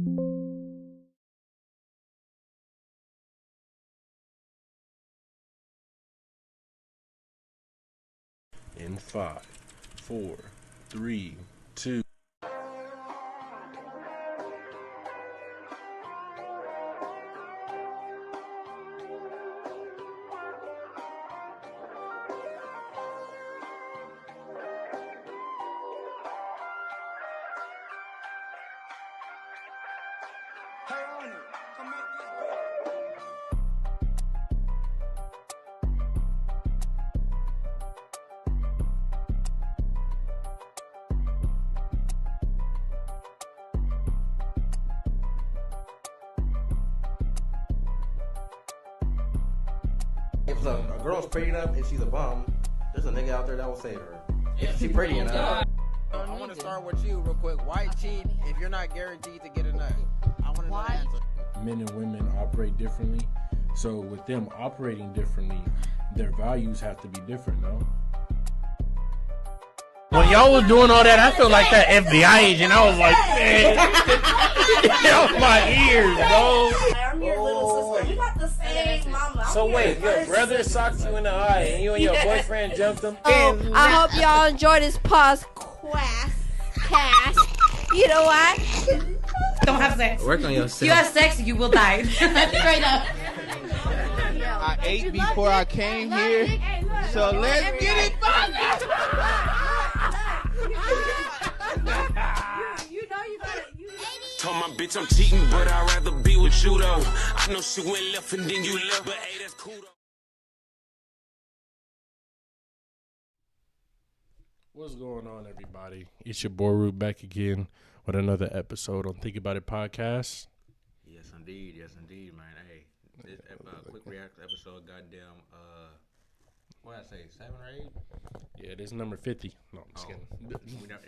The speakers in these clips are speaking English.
In 5, 4, 3, 2. If a girl's pretty enough and she's a bum, there's a nigga out there that will save her. If she's pretty enough. I want to start with you real quick. Why cheat if you're not guaranteed to get a nut? I want to know the answer. Men and women operate differently. So with them operating differently, their values have to be different, no? When y'all was doing all that, I felt like that FBI agent. I was like, man, get off my ears, bro. I'm your little sister. We got the same mama. So wait, your brother socked you in the eye and you and your boyfriend jumped him? I hope y'all enjoy this podcast. You know what? Don't have sex. Work on yourself. You have sex, you will die. Straight up. I ate before I came here, so let's get it poppin'. You know you gotta. Told my bitch I'm cheating, but I'd rather be with you though. I know she went left and then you left, but hey, that's cool though. What's going on, everybody? It's your boy Root back again with another episode on Think About It podcast. Yes, indeed, man. Hey, this quick react episode, goddamn. What did I say, 7 or 8? Yeah, this is number 50. No, I'm just kidding.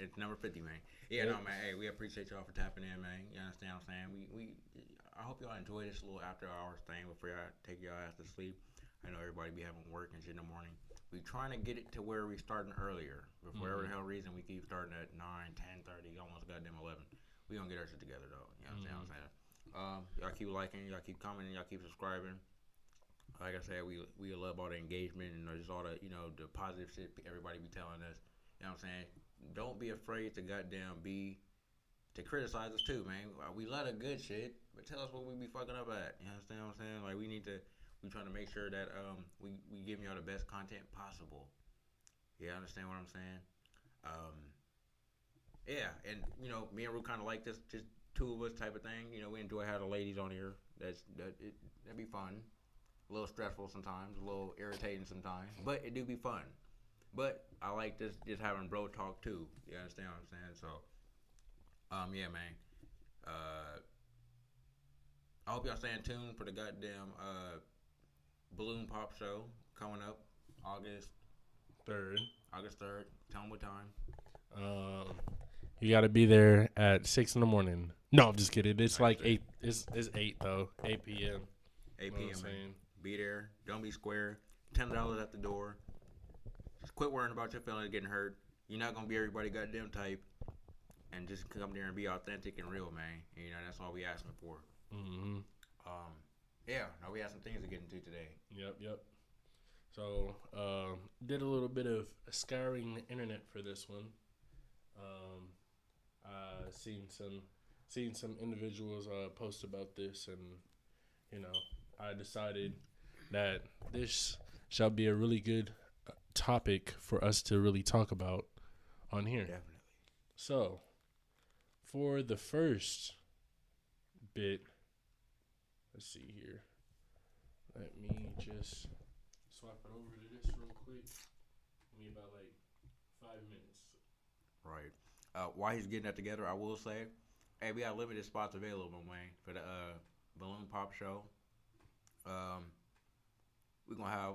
It's number 50, man. Yeah, no, man. Hey, we appreciate y'all for tapping in, man. You understand what I'm saying? I hope y'all enjoy this little after hours thing before y'all take y'all ass to sleep. I know everybody be having work and shit in the morning. We trying to get it to where we starting earlier. For whatever the hell reason, we keep starting at 9, 10:30, almost goddamn 11. We gonna get our shit together though. You know what I'm saying? Y'all keep liking, y'all keep commenting, y'all keep subscribing. Like I said, we love all the engagement and just all the the positive shit everybody be telling us. You know what I'm saying? Don't be afraid to goddamn to criticize us too, man. We love the good shit, but tell us what we be fucking up at. You understand what I'm saying? Like we trying to make sure that we giving y'all the best content possible. Yeah, understand what I'm saying? Yeah, and me and Ru kind of like this, just two of us type of thing. We enjoy having the ladies on here. That'd be fun. A little stressful sometimes, a little irritating sometimes, but it do be fun. But I like this just having bro talk too. You understand what I'm saying? So, yeah, man. I hope y'all staying tuned for the goddamn balloon pop show coming up August 3rd. Tell them what time. You got to be there at 6 in the morning. No, I'm just kidding. It's like 8. It's 8 though. 8 p.m. 8 p.m. Man. Be there. Don't be square. $10 at the door. Just quit worrying about your feelings getting hurt. You're not gonna be everybody goddamn type. And just come there and be authentic and real, man. That's all we asking for. Mm-hmm. Yeah. Now we have some things to get into today. Yep. So, did a little bit of scouring the internet for this one. Seen some individuals post about this, and I decided that this shall be a really good topic for us to really talk about on here. Definitely. So, for the first bit, let's see here. Let me just swap it over to this real quick. Give me about 5 minutes. Right. While he's getting that together, I will say, hey, we got limited spots available, man, for the balloon pop show. We're going to have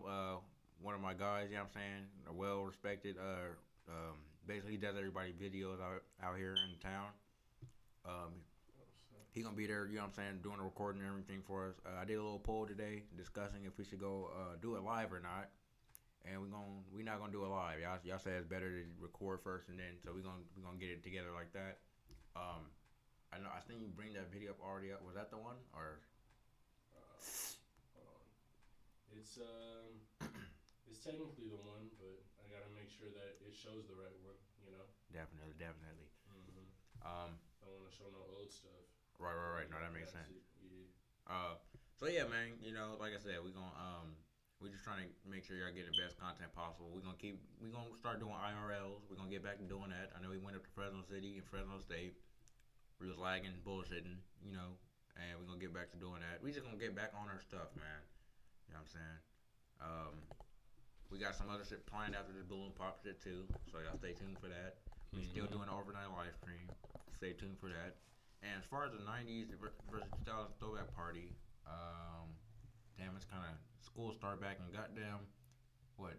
one of my guys, you know what I'm saying, a well-respected, basically he does everybody videos out here in town. He going to be there, you know what I'm saying, doing the recording and everything for us. I did a little poll today discussing if we should go do it live or not. And we're not gonna do it live. Y'all say it's better to record first and then, so we're gonna get it together like that. I know. I think you bring that video up already up. Was that the one or? Hold on. It's technically the one, but I gotta make sure that it shows the right one. You know. Definitely. Don't want to show no old stuff. Right. No, that makes sense. Yeah. So yeah, man. You know, like I said, we're just trying to make sure y'all getting the best content possible. We're gonna start doing IRLs. We're gonna get back to doing that. I know we went up to Fresno City and Fresno State. We was lagging, bullshitting, you know, and we're gonna get back to doing that. We just gonna get back on our stuff, man. You know what I'm saying? We got some other shit planned after the balloon pop shit too, so y'all stay tuned for that. We still doing an overnight live stream. Stay tuned for that. And as far as the 90s versus 2000 throwback party, damn, it's kind of school start back in goddamn, what,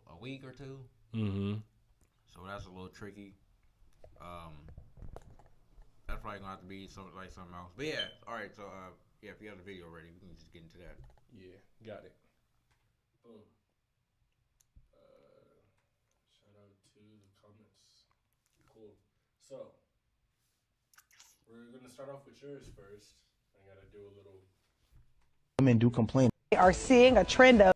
a week or two? Mm-hmm. So that's a little tricky. That's probably gonna have to be something else. But yeah, all right. So yeah, if you have the video ready, we can just get into that. Yeah, got it. Boom. Shout out to the comments. Cool. So we're gonna start off with yours first. I gotta do a little. Women do complain. We are seeing a trend of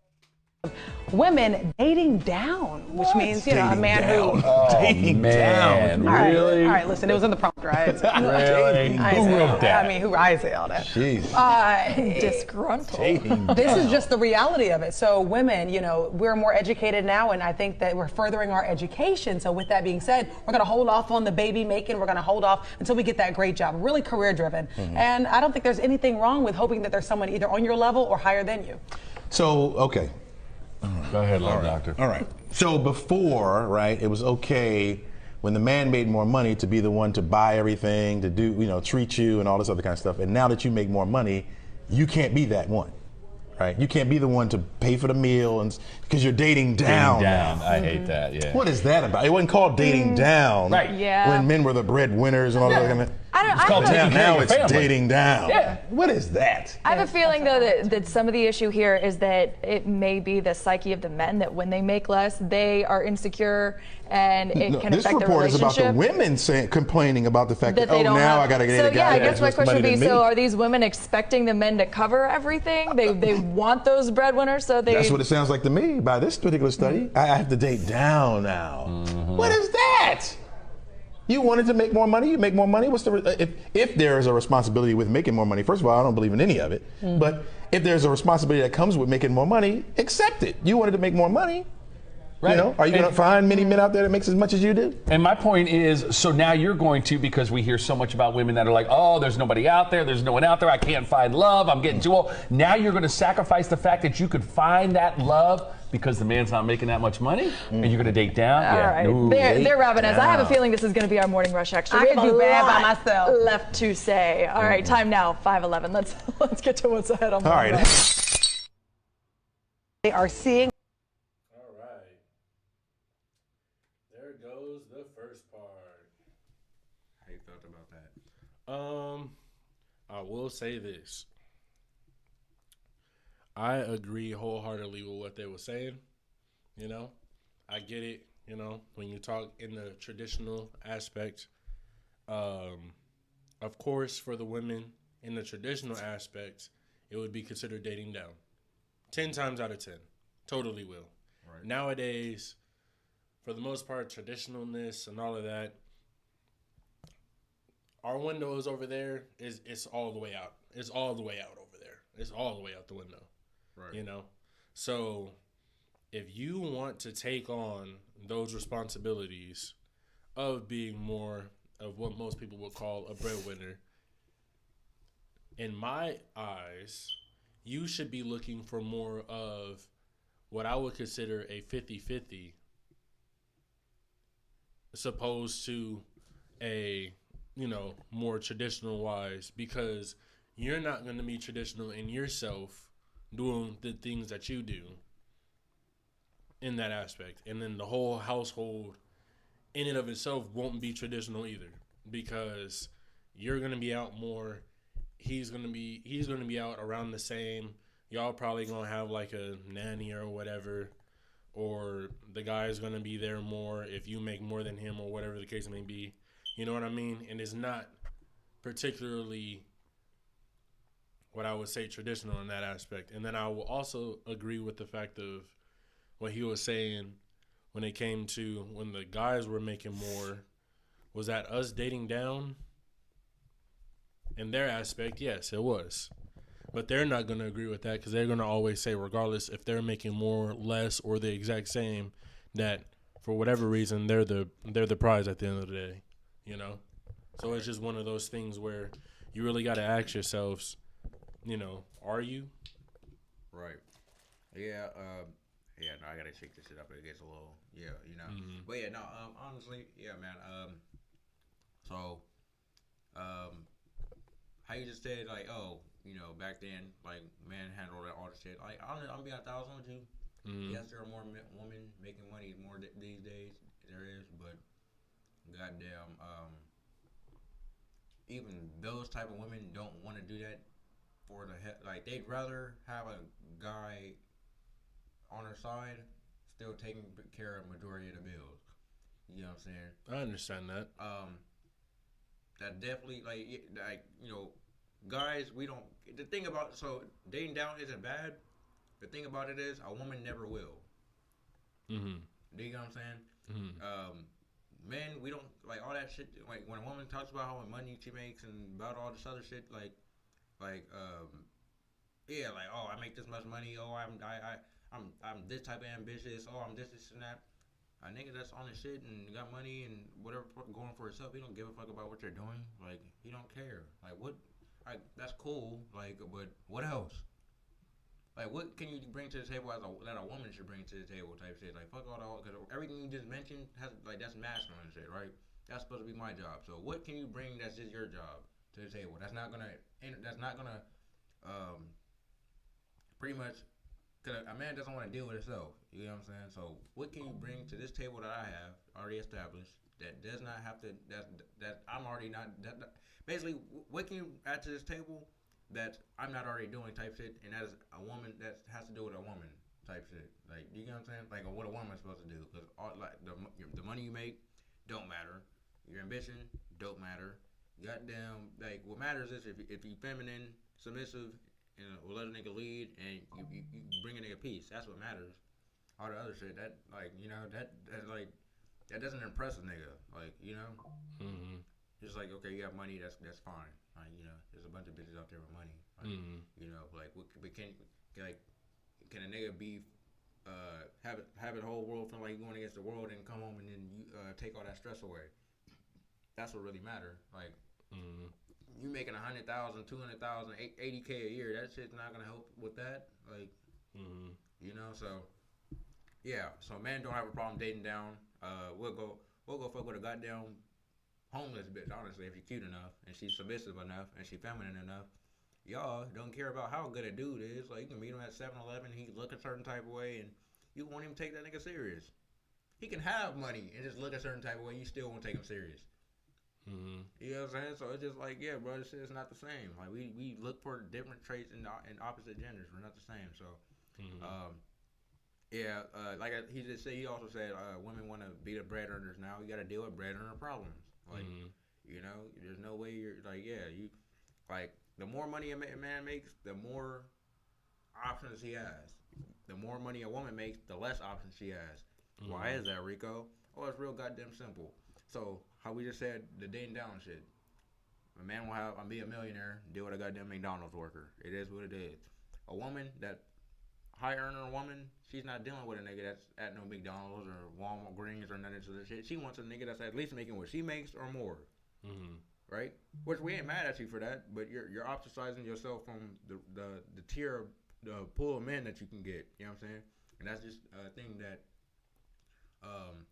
women dating down, which means, you know, a man who... Dating down. Really? All right, listen, it was in the prompt, right? Really? Who wrote that? I mean, who I say all that? Jeez. Disgruntled. This is just the reality of it. So women, you know, we're more educated now, and I think that we're furthering our education. So with that being said, we're going to hold off on the baby making. We're going to hold off until we get that great job, really career driven. And I don't think there's anything wrong with hoping that there's someone either on your level or higher than you. So, okay. Go ahead, love doctor. All right. So before, right, it was okay when the man made more money to be the one to buy everything, to do, you know, treat you and all this other kind of stuff. And now that you make more money, you can't be that one, right? You can't be the one to pay for the meal and because you're dating down. I hate that. Yeah. What is that about? It wasn't called dating down. Right. Yeah. When men were the breadwinners and all that kind of. It's called taking care now of it's your family. dating down. Yeah. What is that? I have a feeling, though, that some of the issue here is that it may be the psyche of the men, that when they make less, they are insecure and it can This affect their report is about relationship. the women complaining about the fact that, they don't now have. I got to get So a guy yeah, I that guess has my less question money would be: than me. so are these women expecting the men to cover everything? They want those breadwinners, so they. That's what it sounds like to me by this particular study. I have to date down now. What is that? You wanted to make more money, you make more money. What's the if there is a responsibility with making more money? First of all, I don't believe in any of it. But if there's a responsibility that comes with making more money, accept it. You wanted to make more money. Right. You know, are you going to find many men out there that makes as much as you do? And my point is, so now you're going to, because we hear so much about women that are like, oh, there's nobody out there, there's no one out there, I can't find love, I'm getting too old. Now you're going to sacrifice the fact that you could find that love because the man's not making that much money, and you're going to date down? All right, Ooh, they're wrapping us. I have a down. feeling this is going to be our morning rush. Extra. I We could have a do bad by lot myself. left to say. All right, time now. 5:11. Let's get to what's ahead on. All right. They are seeing. All right. There goes the first part. How you felt about that? I will say this. I agree wholeheartedly with what they were saying. You know, I get it. You know, when you talk in the traditional aspect, of course, for the women in the traditional aspect, it would be considered dating down. 10 times out of 10. Totally will. Right. Nowadays, for the most part, traditionalness and all of that, our window is over there. It's all the way out. It's all the way out over there. It's all the way out the window. Right. You know? So if you want to take on those responsibilities of being more of what most people would call a breadwinner, in my eyes, you should be looking for more of what I would consider a 50-50 as opposed to a, you know, more traditional wise, because you're not going to be traditional in yourself doing the things that you do in that aspect. And then the whole household in and of itself won't be traditional either, because you're going to be out more. He's going to be out around the same. Y'all probably going to have like a nanny or whatever, or the guy's going to be there more if you make more than him or whatever the case may be. You know what I mean? And it's not particularly what I would say traditional in that aspect. And then I will also agree with the fact of what he was saying when it came to when the guys were making more. Was that us dating down? In their aspect, yes, it was. But they're not going to agree with that because they're going to always say, regardless if they're making more, less, or the exact same, that for whatever reason they're the prize at the end of the day, you know. So it's just one of those things where you really got to ask yourselves, you know, are you? Right. Yeah. Yeah. No, I gotta shake this shit up. It gets a little. Yeah. You know. Mm-hmm. But yeah. No. Honestly. Yeah, man. So. How you just said like, oh, you know, back then, like, man handled all the shit. Like, I'm be 1,000 with you. Mm-hmm. Yes, there are more women making money more these days. There is, but goddamn, even those type of women don't want to do that for the head. Like, they'd rather have a guy on her side still taking care of majority of the bills. You know what I'm saying? I understand that. That definitely like you know, guys, we don't. The thing about dating down isn't bad. The thing about it is a woman never will. Mm-hmm. Do you know what I'm saying? Mm-hmm. Men, we don't like all that shit. Like when a woman talks about how much money she makes and about all this other shit, yeah, like, oh, I make this much money. Oh, I'm this type of ambitious. Oh, I'm this and that. A nigga that's on his shit and got money and whatever going for himself, he don't give a fuck about what you're doing. Like, he don't care. Like, what? That's cool. Like, but what else? Like, what can you bring to the table that a woman should bring to the table type shit? Like, fuck all that. Because everything you just mentioned has, like, that's masculine shit, right? That's supposed to be my job. So what can you bring that's just your job to the table? That's not gonna pretty much. Because a man doesn't want to deal with himself. You know what I'm saying? So what can you bring to this table that I have already established that does not have to, that I'm already not, basically, what can you add to this table that I'm not already doing type shit, and that is a woman, that has to do with a woman type shit. Like, you know what I'm saying? Like, what a woman's supposed to do. Because like the money you make don't matter. Your ambition don't matter. Goddamn, like, what matters is if you feminine, submissive, and we'll let a nigga lead, and you bring a nigga peace. That's what matters. All the other shit, that, like, you know, that doesn't impress a nigga. Like, you know, just like, okay, you have money, that's fine. Like, you know, there's a bunch of bitches out there with money. Like, you know, like, can a nigga be have the whole world feel like going against the world and come home and then you take all that stress away? That's what really matter. Like. You making 100,000, 200,000, 80K a year, that shit's not gonna help with that. Like, you know, so yeah. So men don't have a problem dating down. We'll go fuck with a goddamn homeless bitch, honestly, if you're cute enough and she's submissive enough and she's feminine enough. Y'all don't care about how good a dude is. Like, you can meet him at 7-Eleven, he look a certain type of way, and you won't even take that nigga serious. He can have money and just look a certain type of way, you still won't take him serious. You know what I'm saying? So it's just like, yeah, bro, this shit is not the same. Like, we look for different traits in opposite genders. We're not the same. So, yeah, he just said, he also said, women want to be the bread earners now. You got to deal with bread earner problems. Like, you know, there's no way you're like, yeah, you, like, the more money a man makes, the more options he has. The more money a woman makes, the less options she has. Why is that, Rico? Oh, it's real goddamn simple. So, how we just said, the dating down shit. A man will be a millionaire, deal with a goddamn McDonald's worker. It is what it is. A woman, that high earner woman, she's not dealing with a nigga that's at no McDonald's or Walmart Greens or none of this shit. She wants a nigga that's at least making what she makes or more. Right? Which we ain't mad at you for that, but you're ostracizing yourself from the tier, the pool of men that you can get. You know what I'm saying? And that's just a thing that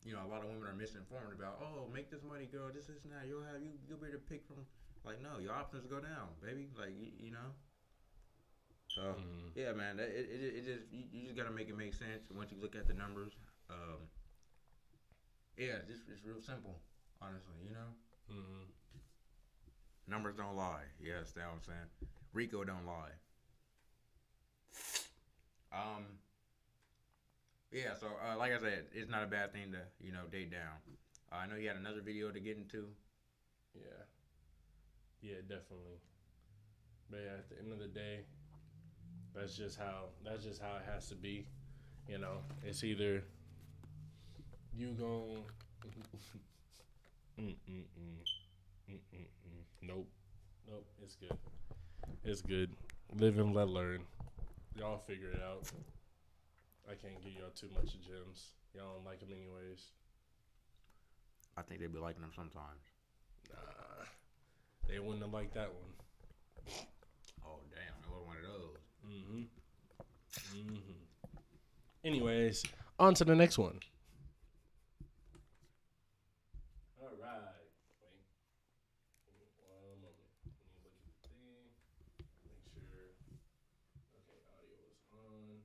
you know, a lot of women are misinformed about. Oh, make this money, girl. This and that. You'll be able to pick from. Like, no, your options go down, baby. Like, you know. So yeah, man. It just you just gotta make it make sense once you look at the numbers. Yeah, it's real simple, honestly. You know. Numbers don't lie. Yes, that's what I'm saying. Rico don't lie. Yeah, so like I said, it's not a bad thing to, you know, date down. I know you had another video to get into. Yeah. Yeah, definitely. But yeah, at the end of the day, that's just how it has to be. You know, it's either you gon' nope, nope. It's good. It's good. Live and let learn. Y'all figure it out. I can't give y'all too much gems. Y'all don't like them anyways. I think they be liking them sometimes. Nah, they wouldn't have liked that one. Oh damn, it was one of those. Anyways, on to the next one. All right. Wait. Give me 1 moment. Let me look at the thing. Make sure. Okay, audio is on.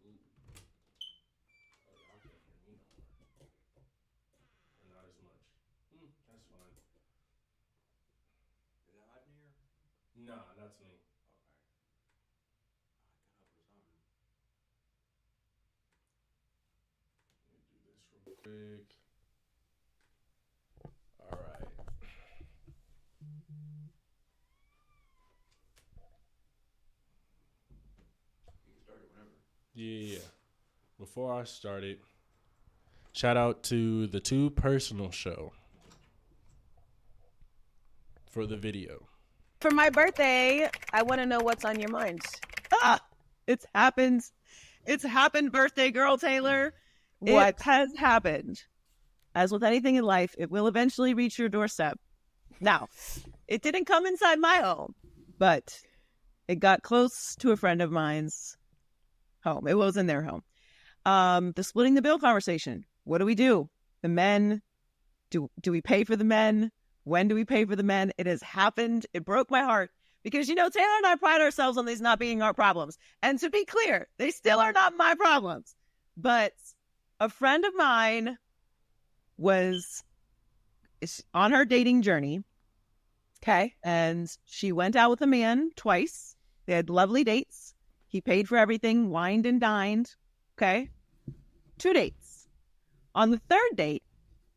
Cool. Oh, y'all can't hear me no more. Or not as much. That's fine. Is that hot in here? Nah, that's me. Quick. All right. You can start it whenever. Yeah. Before I started, shout out to the Too Personal Show for the video. For my birthday, I want to know what's on your mind. It's happened. It's happened, birthday girl Taylor. What? It has happened. As with anything in life, it will eventually reach your doorstep. Now, it didn't come inside my home, but it got close to a friend of mine's home. It was in their home. The splitting the bill conversation. What do we do? The men, do we pay for the men? When do we pay for the men? It has happened. It broke my heart because, Taylor and I pride ourselves on these not being our problems. And to be clear, they still are not my problems. But a friend of mine is on her dating journey. Okay. And she went out with a man twice. They had lovely dates. He paid for everything, wined and dined. Okay. 2 dates. On the 3rd date,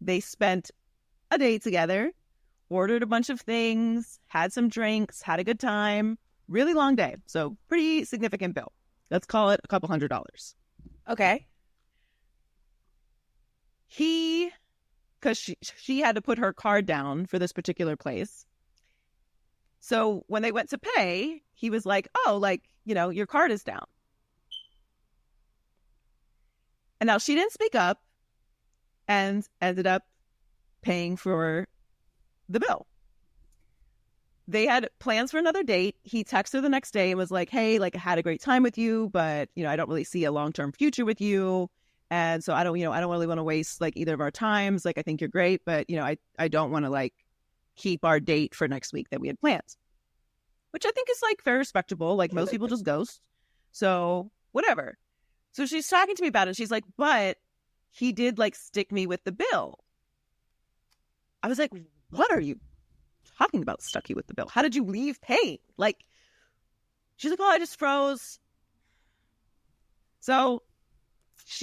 they spent a day together, ordered a bunch of things, had some drinks, had a good time. Really long day. So pretty significant bill. Let's call it a couple $100. Okay. Because she had to put her card down for this particular place. So when they went to pay, he was like, your card is down. And now she didn't speak up and ended up paying for the bill. They had plans for another date. He texted her the next day and was like, hey, I had a great time with you, but, I don't really see a long-term future with you. And so I don't really want to waste either of our times. I think you're great, but I don't want to keep our date for next week that we had planned, which I think is very respectable. Most people just ghost. So whatever. So she's talking to me about it. She's like, but he did stick me with the bill. I was like, what are you talking about? Stuck you with the bill? How did you leave paying? She's like, oh, I just froze. So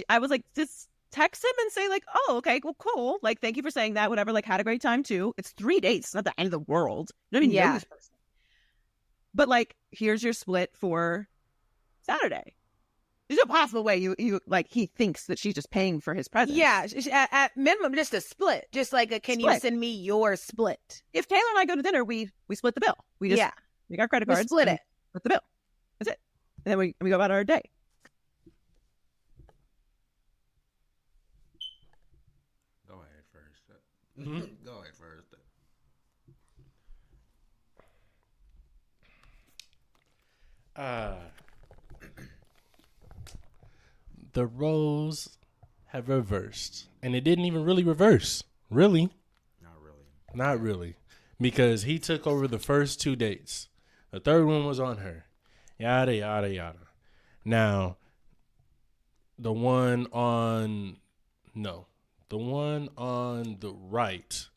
I was like, just text him and say oh, okay, well, cool. Thank you for saying that. Whatever. Had a great time too. It's 3 dates. It's not the end of the world. You don't even know this person. But here's your split for Saturday. There's no possible way you he thinks that she's just paying for his presence. Yeah, at minimum, just a split. Just can you send me your split? If Taylor and I go to dinner, we split the bill. We just make our credit cards. Split it. Split the bill. That's it. And then we go about our day. Go ahead first. Go ahead first. The roles have reversed. And it didn't even really reverse. Really. Not really. Because he took over the first 2 dates. The 3rd one was on her. Yada, yada, yada. Now, the one on the right.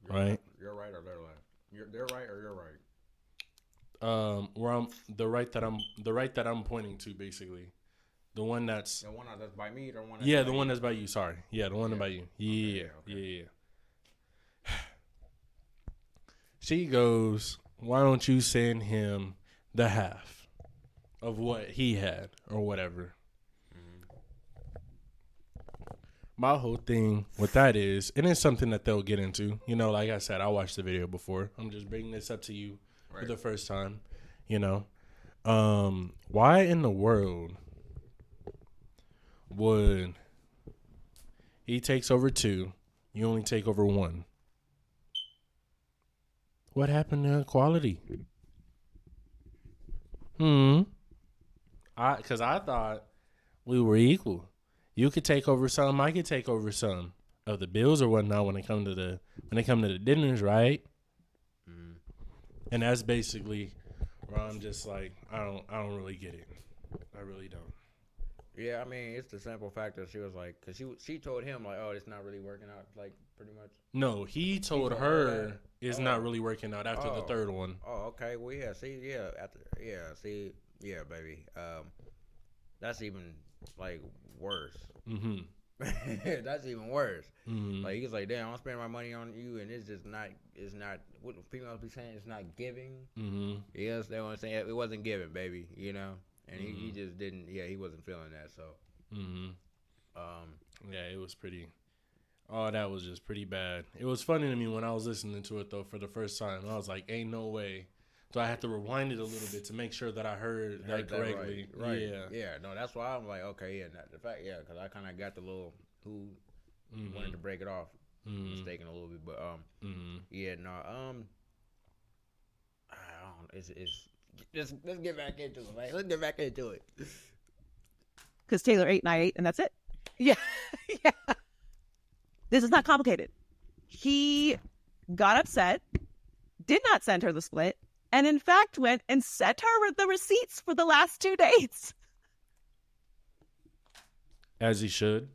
Right? You're right or they're left? They're right or you're right? Where I'm the right that I'm pointing to, basically. The one that's the one that's by me, or one that's the one that's by you. Sorry, the one that's by you. Yeah. She goes, why don't you send him the half of what he had or whatever? My whole thing with that is, and it's something that they'll get into. You know, like I said, I watched the video before. I'm just bringing this up to you for the first time. You know, why in the world would he takes over 2, you only take over 1? What happened to equality? Because I thought we were equal. You could take over some, I could take over some of the bills or whatnot when it come to the dinners, right? And that's basically where I'm just like, I don't really get it. I really don't. Yeah, I mean, it's the simple fact that she was like, because she told him, like, oh, it's not really working out, like, pretty much. No, he told her it's not really working out after the third one. Oh, okay. Well, yeah, baby. That's even, like, worse. That's even worse. Like, he was like, damn, I'm spending my money on you, and it's not, what females be saying, it's not giving. You understand what I'm saying? It wasn't giving, baby, you know? And he just didn't, he wasn't feeling that, so. Yeah, it was pretty, that was just pretty bad. It was funny to me when I was listening to it, though, for the first time. I was like, ain't no way. So I had to rewind it a little bit to make sure that I heard that correctly. Right. Yeah. Yeah, no, that's why I'm like, okay, the fact, because I kind of got the little who wanted to break it off mistaken a little bit, but, yeah, no, I don't, let's get back into it, man. Let's get back into it. Because Taylor ate and I ate, and that's it. Yeah. Yeah. This is not complicated. He got upset, did not send her the split, and in fact went and sent her the receipts for the last 2 dates. As he should.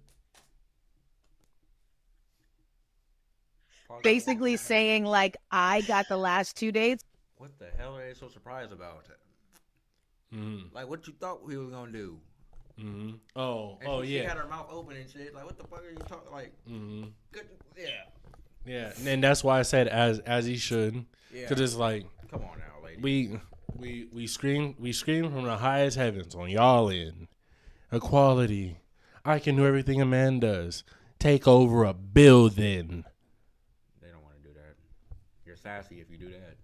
Basically saying, like, I got the last 2 dates. What the hell are they so surprised about? Like, what you thought we was gonna do? Yeah. She had her mouth open and shit. Like, what the fuck are you talking? Like, good, yeah. Yeah, and that's why I said as he should, because it's like, come on now, lady. We scream from the highest heavens on y'all end. Equality. I can do everything a man does. Take over a building. They don't want to do that. You're sassy if you do that.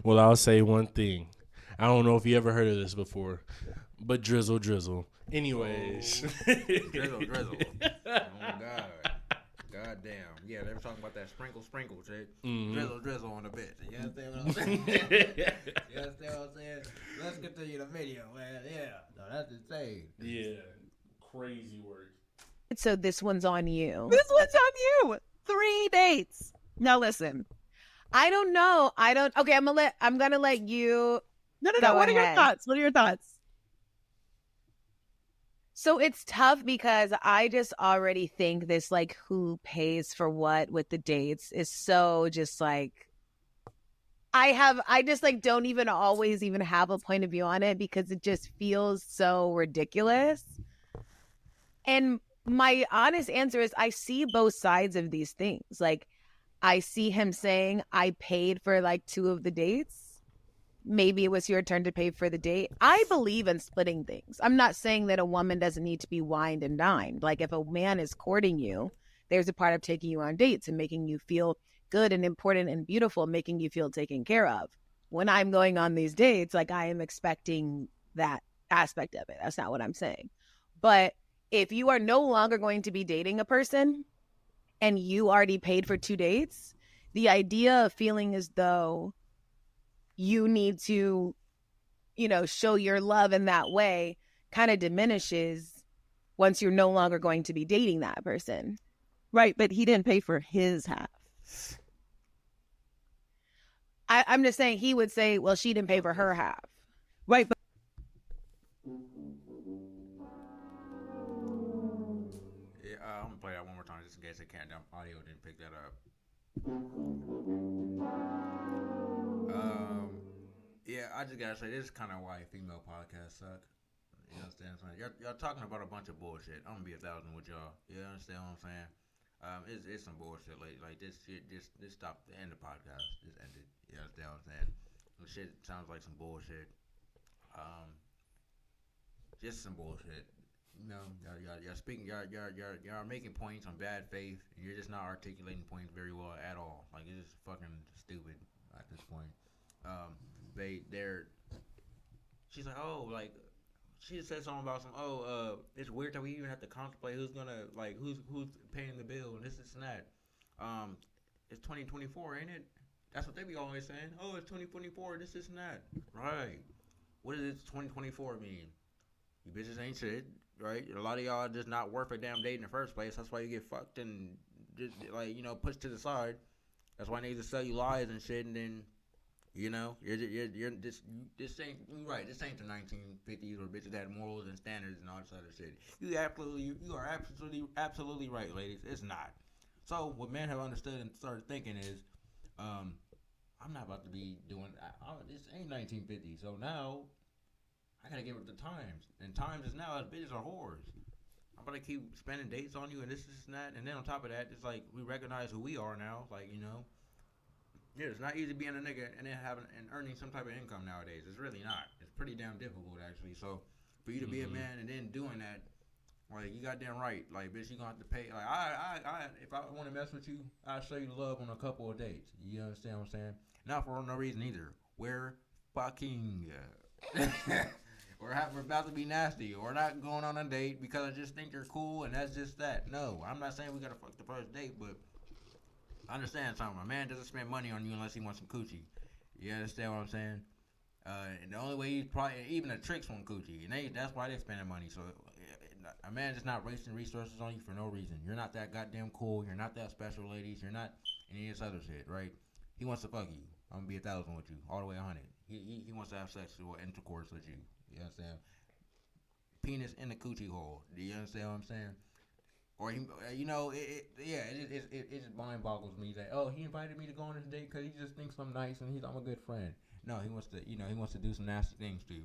Well, I'll say one thing. I don't know if you ever heard of this before, but drizzle. Anyways. Drizzle. Oh, God. God damn. Yeah, they were talking about that sprinkle shit. Drizzle on the bitch. You understand what I'm saying? You understand what I'm saying? Let's continue the video, man. Yeah. No, that's insane. Yeah. Crazy work. So this one's on you. This one's on you. 3 dates. Now listen. I don't know. Okay, I'm gonna let you. No. What are your thoughts? What are your thoughts? So it's tough because I just already think this, like, who pays for what with the dates is so just like, I just like don't even always even have a point of view on it because it just feels so ridiculous. And my honest answer is I see both sides of these things. Like, I see him saying I paid for like 2 of the dates. Maybe it was your turn to pay for the date. I believe in splitting things. I'm not saying that a woman doesn't need to be wined and dined. Like, if a man is courting you, there's a part of taking you on dates and making you feel good and important and beautiful, making you feel taken care of. When I'm going on these dates, like, I am expecting that aspect of it. That's not what I'm saying. But if you are no longer going to be dating a person and you already paid for 2 dates, the idea of feeling as though you need to, show your love in that way kind of diminishes once you're no longer going to be dating that person. Right, but he didn't pay for his half. I'm just saying he would say, well, she didn't pay for her half. Right, but I'm going to play that one more time just in case the audio didn't pick that up. Yeah, I just gotta say, this is kind of why female podcasts suck. You understand what I'm saying? Y'all talking about a bunch of bullshit. I'm gonna be 1,000 with y'all. You understand what I'm saying? It's some bullshit. Like this shit. Just stop. End the podcast. Just end it. You understand what I'm saying? This shit sounds like some bullshit. Just some bullshit. You know, y'all speaking. Y'all making points on bad faith. And you're just not articulating points very well at all. Like it's just fucking stupid at this point. She's like, oh, like, she said something about it's weird that we even have to contemplate who's paying the bill and this and that. It's 2024, ain't it? That's what they be always saying. Oh, it's 2024, this and that. Right. What does 2024 mean? You bitches ain't shit, right? A lot of y'all just not worth a damn date in the first place. That's why you get fucked and just, pushed to the side. That's why niggas sell you lies and shit, and then, you're this ain't right. This ain't the 1950s where bitches had morals and standards and all this other shit. You are absolutely right, ladies. It's not. So what men have understood and started thinking is, I'm not about to be doing. This ain't 1950s. So now I gotta get with the times, and times is now. Bitches are whores. I'm gonna keep spending dates on you and this and that, and then on top of that, it's like we recognize who we are now. Like yeah, it's not easy being a nigga and then having and earning some type of income nowadays. It's really not. It's pretty damn difficult actually. So for you to be a man and then doing that, like you goddamn right. Like bitch, you gonna have to pay. Like I if I want to mess with you, I'll show you love on a couple of dates. You understand what I'm saying? Not for no reason either. We're fucking. We're about to be nasty. Or not going on a date because I just think you're cool and that's just that. No, I'm not saying we gotta fuck the first date, but I understand something. A man doesn't spend money on you unless he wants some coochie. You understand what I'm saying? And the only way he's probably even the tricks want coochie, and that's why they're spending money. So a man is not wasting resources on you for no reason. You're not that goddamn cool. You're not that special, ladies. You're not any of this other shit, right? He wants to fuck you. I'm gonna be 1,000 with you, all the way 100. He wants to have sexual intercourse with you. You understand? Penis in the coochie hole. Do you understand what I'm saying? Or he, it just mind boggles me that he invited me to go on this date because he just thinks I'm nice and I'm a good friend. No, he wants to do some nasty things too.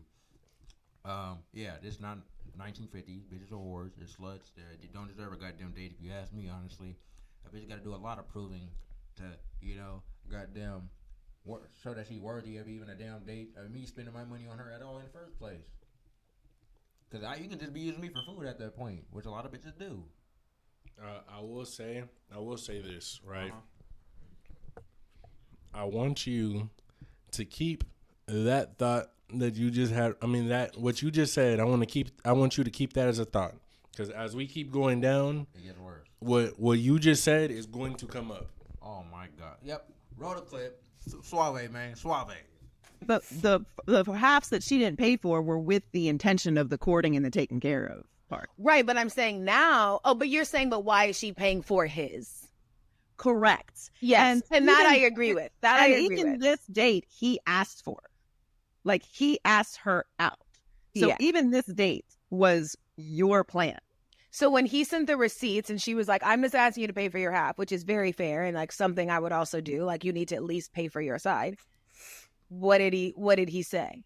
This not 1950s. Bitches are whores. They're sluts. They don't deserve a goddamn date if you ask me honestly. A bitch got to do a lot of proving to goddamn show that she's worthy of even a damn date. Of me spending my money on her at all in the first place. Because you can just be using me for food at that point, which a lot of bitches do. I will say this, right? I want you to keep that thought that you just had. I mean, that what you just said. I want you to keep that as a thought, because as we keep going down, it gets worse. What you just said is going to come up. Oh my god! Yep. Roll the clip. Suave, man. Suave. But the halves that she didn't pay for were with the intention of the courting and the taking care of part. Right, but I'm saying now. Oh, but you're saying, but why is she paying for his? Correct. Yes, and that I agree with. That I agree even with. This date, he asked for, like he asked her out. So even this date was your plan. So when he sent the receipts and she was like, I'm just asking you to pay for your half, which is very fair and like something I would also do. Like you need to at least pay for your side. What did he say?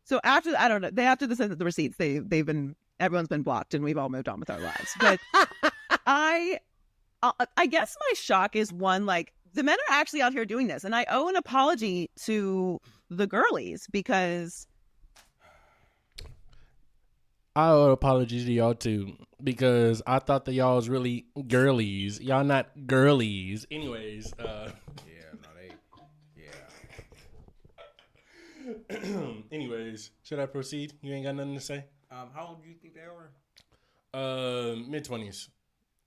So after the receipts, everyone's been blocked and we've all moved on with our lives. But I guess my shock is one, like the men are actually out here doing this, and I owe an apology to the girlies because I owe apologies to y'all too, because I thought that y'all was really girlies. Y'all not girlies. Anyways, anyways, should I proceed? You ain't got nothing to say? How old do you think they were? Mid-20s.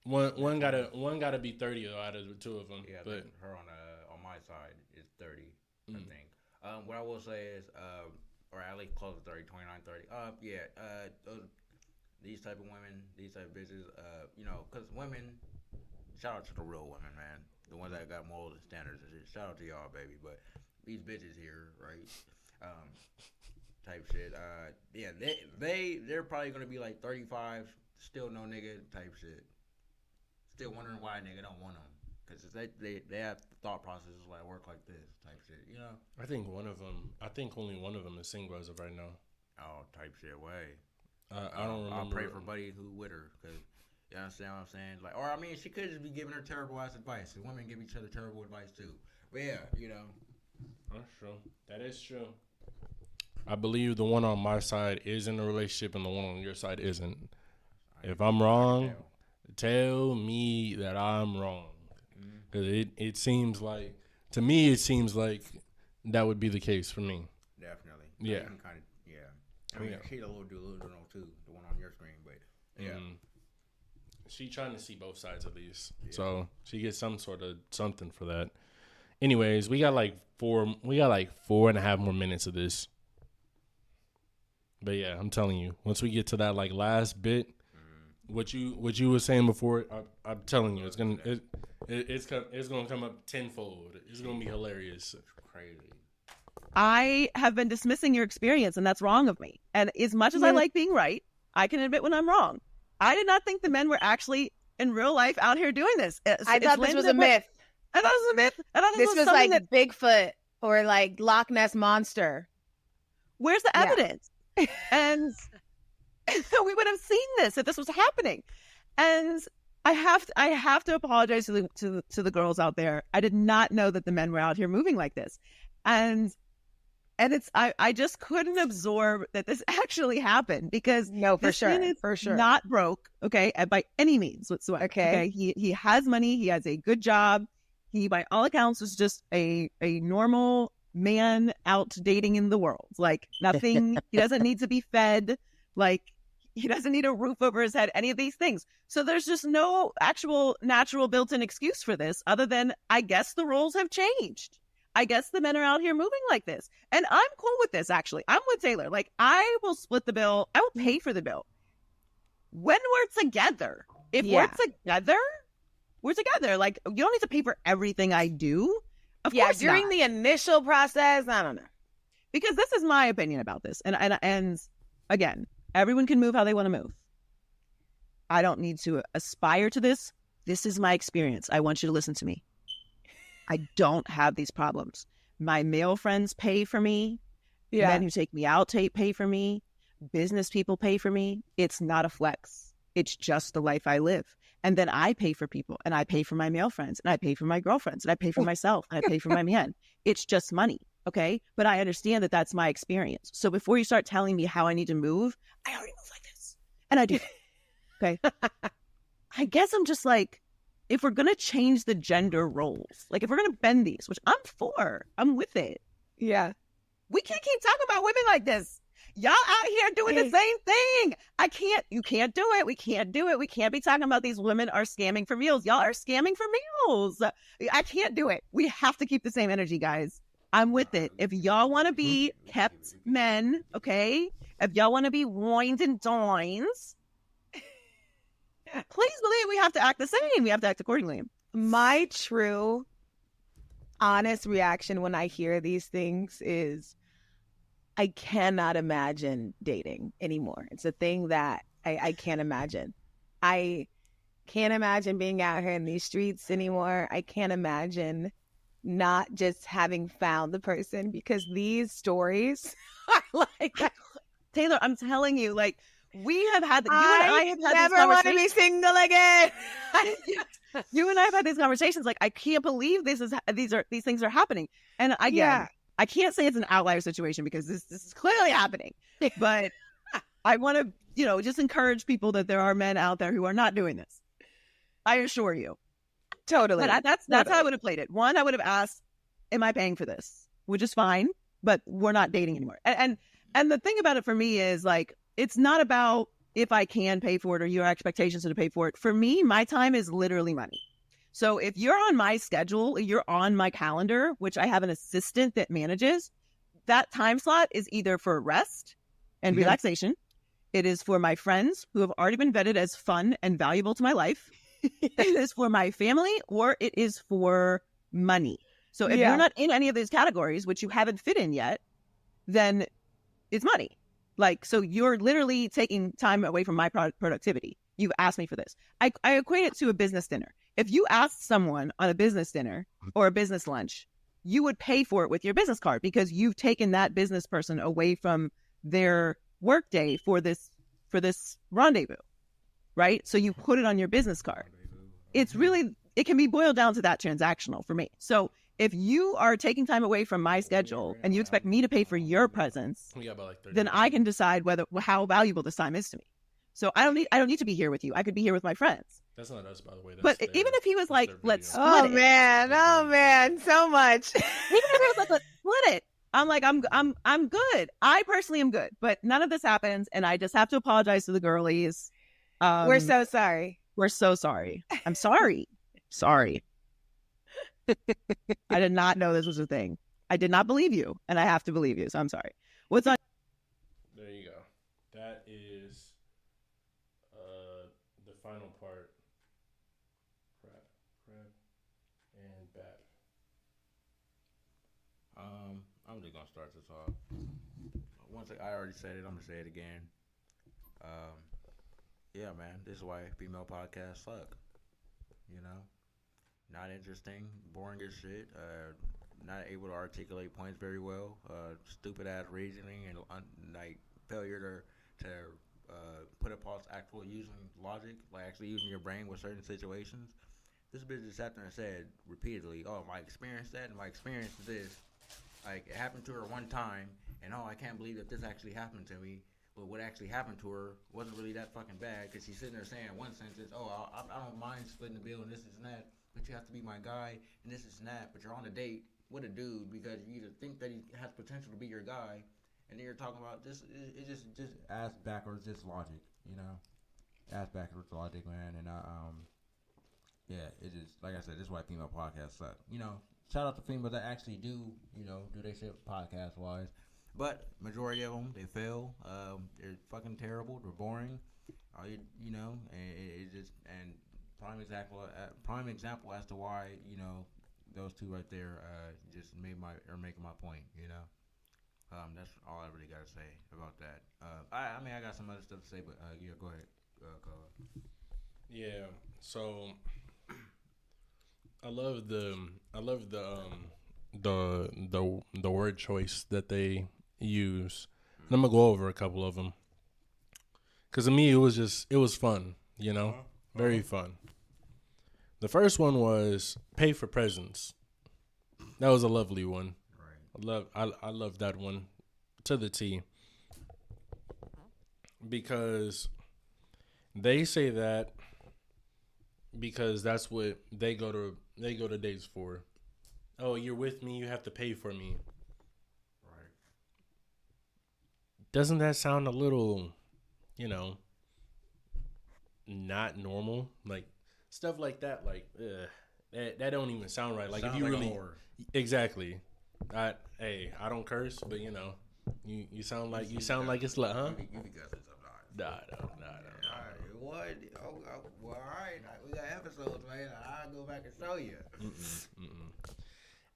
One gotta be 30 though out of the two of them. Yeah, but her on my side is 30, I think. What I will say is, or at least close to 30, 29, 30. These type of women, these type of bitches, because women, shout out to the real women, man. The ones that got morals and standards and shit. Shout out to y'all, baby. But these bitches here, right? Type shit. They're probably gonna be like 35, still no nigga type shit. Still wondering why a nigga don't want them. Because they have thought processes like work like this type shit, I think only one of them is single as of right now. Oh, type shit way. I don't remember. I'll pray for Buddy who with her, because you understand what I'm saying? Like, or I mean, she could just be giving her terrible ass advice. And women give each other terrible advice too. But yeah, you know. That's true. That is true. I believe the one on my side is in a relationship and the one on your side isn't. If I'm wrong, tell me that I'm wrong. Because it seems like, to me, it seems like that would be the case for me. Definitely. Yeah. I mean, she's a little delusional too, the one on your screen, but yeah. She trying to see both sides at least. Yeah. So she gets some sort of something for that. Anyways, we got like 4.5 more minutes of this. But yeah, I'm telling you, once we get to that like last bit, what you were saying before, I'm telling you, it's gonna come up tenfold. It's gonna be hilarious. It's crazy. I have been dismissing your experience, and that's wrong of me. And as much as I like being right, I can admit when I'm wrong. I did not think the men were actually in real life out here doing this. I thought this was a myth. I thought it was a myth. I thought this was like Bigfoot or like Loch Ness Monster. Where's the evidence? And so we would have seen this if this was happening. And I have to apologize to the girls out there. I did not know that the men were out here moving like this. And it's I just couldn't absorb that this actually happened, because for sure not broke, okay, by any means whatsoever. Okay. He has money, he has a good job. He, by all accounts, was just a normal man out dating in the world. Like, nothing, he doesn't need to be fed. Like, he doesn't need a roof over his head, any of these things. So there's just no actual natural built-in excuse for this, other than, I guess the roles have changed. I guess the men are out here moving like this. And I'm cool with this, actually. I'm with Taylor. Like, I will split the bill. I will pay for the bill. When we're together. If we're together, we're together. Like, you don't need to pay for everything I do. Of course during not. The initial process, I don't know. Because this is my opinion about this. And again, everyone can move how they want to move. I don't need to aspire to this. This is my experience. I want you to listen to me. I don't have these problems. My male friends pay for me. Yeah. Men who take me out pay for me. Business people pay for me. It's not a flex. It's just the life I live. And then I pay for people, and I pay for my male friends, and I pay for my girlfriends, and I pay for myself, and I pay for my man. It's just money, okay? But I understand that that's my experience. So before you start telling me how I need to move, I already move like this. And I do. Okay? I guess I'm just like, if we're going to change the gender roles, like if we're going to bend these, which I'm for, I'm with it. Yeah. We can't keep talking about women like this. Y'all out here doing the same thing. You can't do it. We can't do it. We can't be talking about these women are scamming for meals. Y'all are scamming for meals. I can't do it. We have to keep the same energy, guys. I'm with it. If y'all want to be kept men, okay? If y'all want to be wines and dines, please believe we have to act the same. We have to act accordingly. My true, honest reaction when I hear these things is, I cannot imagine dating anymore. It's a thing that I can't imagine. I can't imagine being out here in these streets anymore. I can't imagine not just having found the person, because these stories are like, Taylor, I'm telling you, like, we have had, you and I have had never these want to be conversations. single again. You and I have had these conversations. Like, I can't believe these things are happening. And I can't say it's an outlier situation, because this is clearly happening. But I want to, just encourage people that there are men out there who are not doing this. I assure you. Totally. But that's how I would have played it. One, I would have asked, am I paying for this? Which is fine, but we're not dating anymore. And the thing about it for me is, like, it's not about if I can pay for it or your expectations to pay for it. For me, my time is literally money. So if you're on my schedule, you're on my calendar, which I have an assistant that manages, that time slot is either for rest and relaxation. It is for my friends who have already been vetted as fun and valuable to my life. It is for my family, or it is for money. So if you're not in any of these categories, which you haven't fit in yet, then it's money. Like, so you're literally taking time away from my productivity. You've asked me for this. I equate it to a business dinner. If you asked someone on a business dinner or a business lunch, you would pay for it with your business card, because you've taken that business person away from their work day for this for this rendezvous, right? So you put it on your business card. It's really, it can be boiled down to that transactional for me. So if you are taking time away from my schedule and you expect me to pay for your presence, then I can decide how valuable this time is to me. So I don't need to be here with you. I could be here with my friends. That's not us, by the way. But even if he was like, let's split Oh it. man, so much. Even if he was like, let's split it. I'm like, I'm good. I personally am good. But none of this happens, and I just have to apologize to the girlies. We're so sorry. We're so sorry. I'm sorry. Sorry. I did not know this was a thing. I did not believe you, and I have to believe you, so I'm sorry. What's on? There you go. That is the final part. Crap and bat. I'm just gonna start this off. Once I already said it, I'm gonna say it again. Yeah, man, this is why female podcasts suck. You know, not interesting, boring as shit. Not able to articulate points very well. Stupid ass reasoning and like failure to put upon actual using logic, like actually using your brain with certain situations. This bitch just sat there and said repeatedly, "Oh, my experience that, and my experience this." Like, it happened to her one time, and I can't believe that this actually happened to me. But what actually happened to her wasn't really that fucking bad, because she's sitting there saying one sentence, I don't mind splitting the bill and this and that, but you have to be my guy and this and that. But you're on a date with a dude because you either think that he has potential to be your guy, and then you're talking about this. It's just ass backwards, just logic, you know, ass backwards logic, man. And yeah, it just, like I said, this is why female podcasts suck. You know, shout out to females that actually do their shit podcast wise. But majority of them, they fail. They're fucking terrible. They're boring. And it just, and prime example as to why those two right there just making my point. That's all I really gotta say about that. I mean I got some other stuff to say, but yeah, go ahead. Yeah. So I love the word choice that they use. And I'm gonna go over a couple of them because to me it was fun, very fun. The first one was pay for presents. That was a lovely one. Right. I love that one to the T because they say that because that's what they go to dates for. Oh, you're with me, you have to pay for me. Right. Doesn't that sound a little, not normal? Like stuff like that, like that don't even sound right. Like if you really exactly. I don't curse, but you sound like it's like, huh? You be cussing sometimes. Nah. What? Well, all right. We got episodes, man. I'll go back and show you.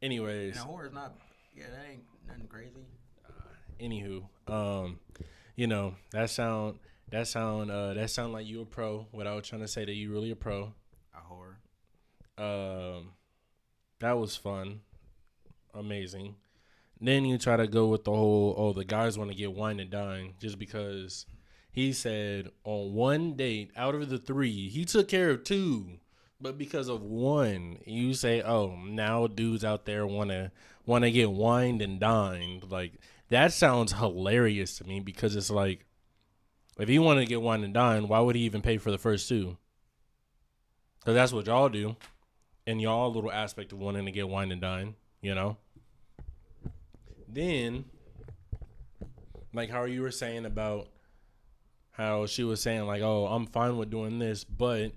Anyways. And a whore is not, that ain't nothing crazy. Anywho, that sound like you a pro without trying to say that you really a pro. A whore. That was fun. Amazing. Then you try to go with the whole, the guys want to get wine and dine just because he said on one date out of the 3, he took care of 2, but because of 1, you say, now dudes out there want to get wined and dined. Like, that sounds hilarious to me because it's like, if he wanted to get wine and dine, why would he even pay for the first 2? Because that's what y'all do in y'all little aspect of wanting to get wine and dine, Then, like how you were saying about how she was saying like, I'm fine with doing this, but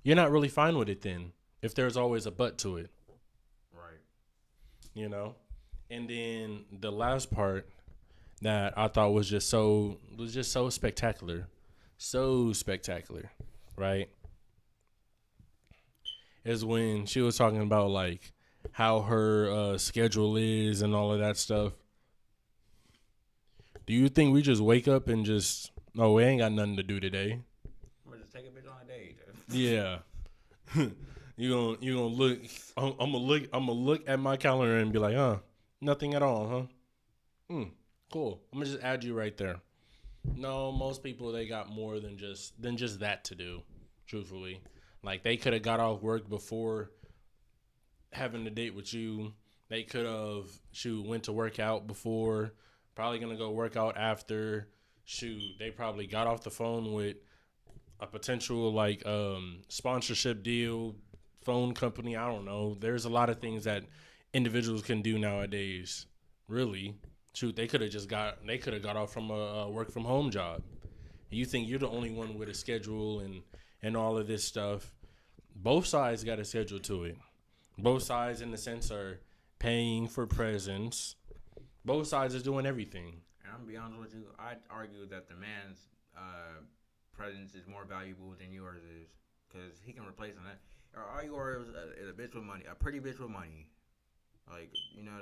you're not really fine with it then if there's always a but to it. Right. And then the last part that I thought was just so spectacular. So spectacular, right? Is when she was talking about like how her schedule is and all of that stuff. Do you think we just wake up and just, we ain't got nothing to do today? We'll just take a bitch on a date. Yeah. you gonna look. I'm gonna look at my calendar and be like, nothing at all, huh? Cool. I'm gonna just add you right there. No, most people they got more than just that to do. Truthfully, like they could have got off work before having a date with you. They could have went to work out before. Probably gonna go work out after. They probably got off the phone with a potential like sponsorship deal, phone company. I don't know. There's a lot of things that individuals can do nowadays. Really, they could have got off from a work from home job. You think you're the only one with a schedule and all of this stuff. Both sides got a schedule to it. Both sides, in the sense, are paying for presents. Both sides is doing everything. And I'm gonna be honest with you, I'd argue that the man's presence is more valuable than yours is, because he can replace that. All you are is a bitch with money, a pretty bitch with money. Like,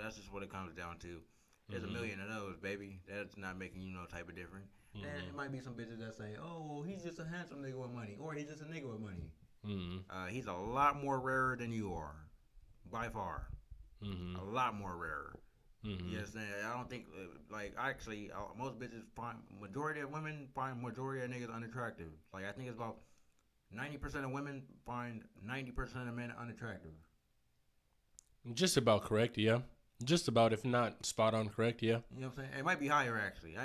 that's just what it comes down to. There's a million of those, baby. That's not making you no type of difference. And it might be some bitches that say, oh, well, he's just a handsome nigga with money, or he's just a nigga with money. He's a lot more rarer than you are, by far. A lot more rarer. You understand? I don't think, actually, most bitches majority of women find majority of niggas unattractive. Like, I think it's about 90% of women find 90% of men unattractive. Just about correct, yeah. Just about, if not spot on correct, yeah. You know what I'm saying? It might be higher, actually.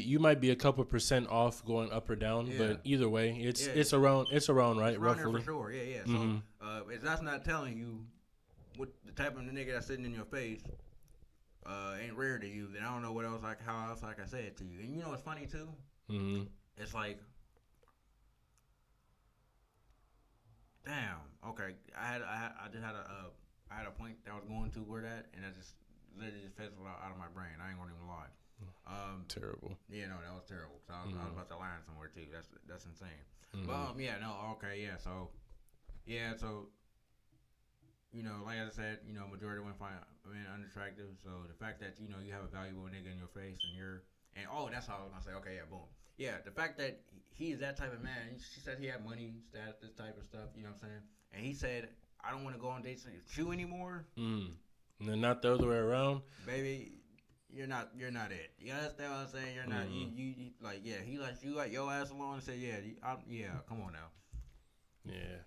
You might be a couple percent off going up or down, but either way, it's around right, it's around roughly. There for sure, yeah. So if that's not telling you what the type of nigga that's sitting in your face ain't rare to you, then I don't know how else I can say it to you. And you know what's funny too? It's like, damn. Okay, I had a point that I was going to where that, and I just literally just fizzled out of my brain. I ain't gonna even lie. Terrible. Yeah, no, that was terrible. Cause I was about to line somewhere too. That's insane. But so like I said, majority of women find men unattractive. So the fact that you have a valuable nigga in your face that's how I was gonna say. Okay, yeah, boom. Yeah, the fact that he's that type of man. She said he had money, status, this type of stuff. You know what I'm saying? And he said, I don't want to go on dates with you anymore. And then not the other way around. Baby, you're not it. You understand what I'm saying? You're not. You like, yeah. He lets you got your ass alone and say, yeah, come on now. Yeah,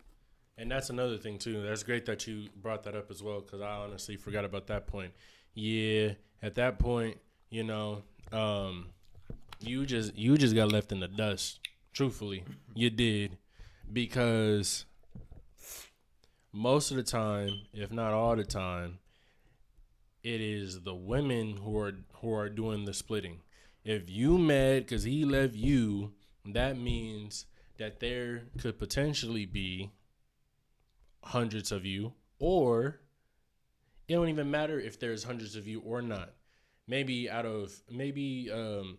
and that's another thing too. That's great that you brought that up as well, because I honestly forgot about that point. Yeah, at that point, you just got left in the dust. Truthfully, you did, because most of the time, if not all the time, it is the women who are doing the splitting. If you mad because he left you, that means that there could potentially be hundreds of you, or it don't even matter if there's hundreds of you or not. Maybe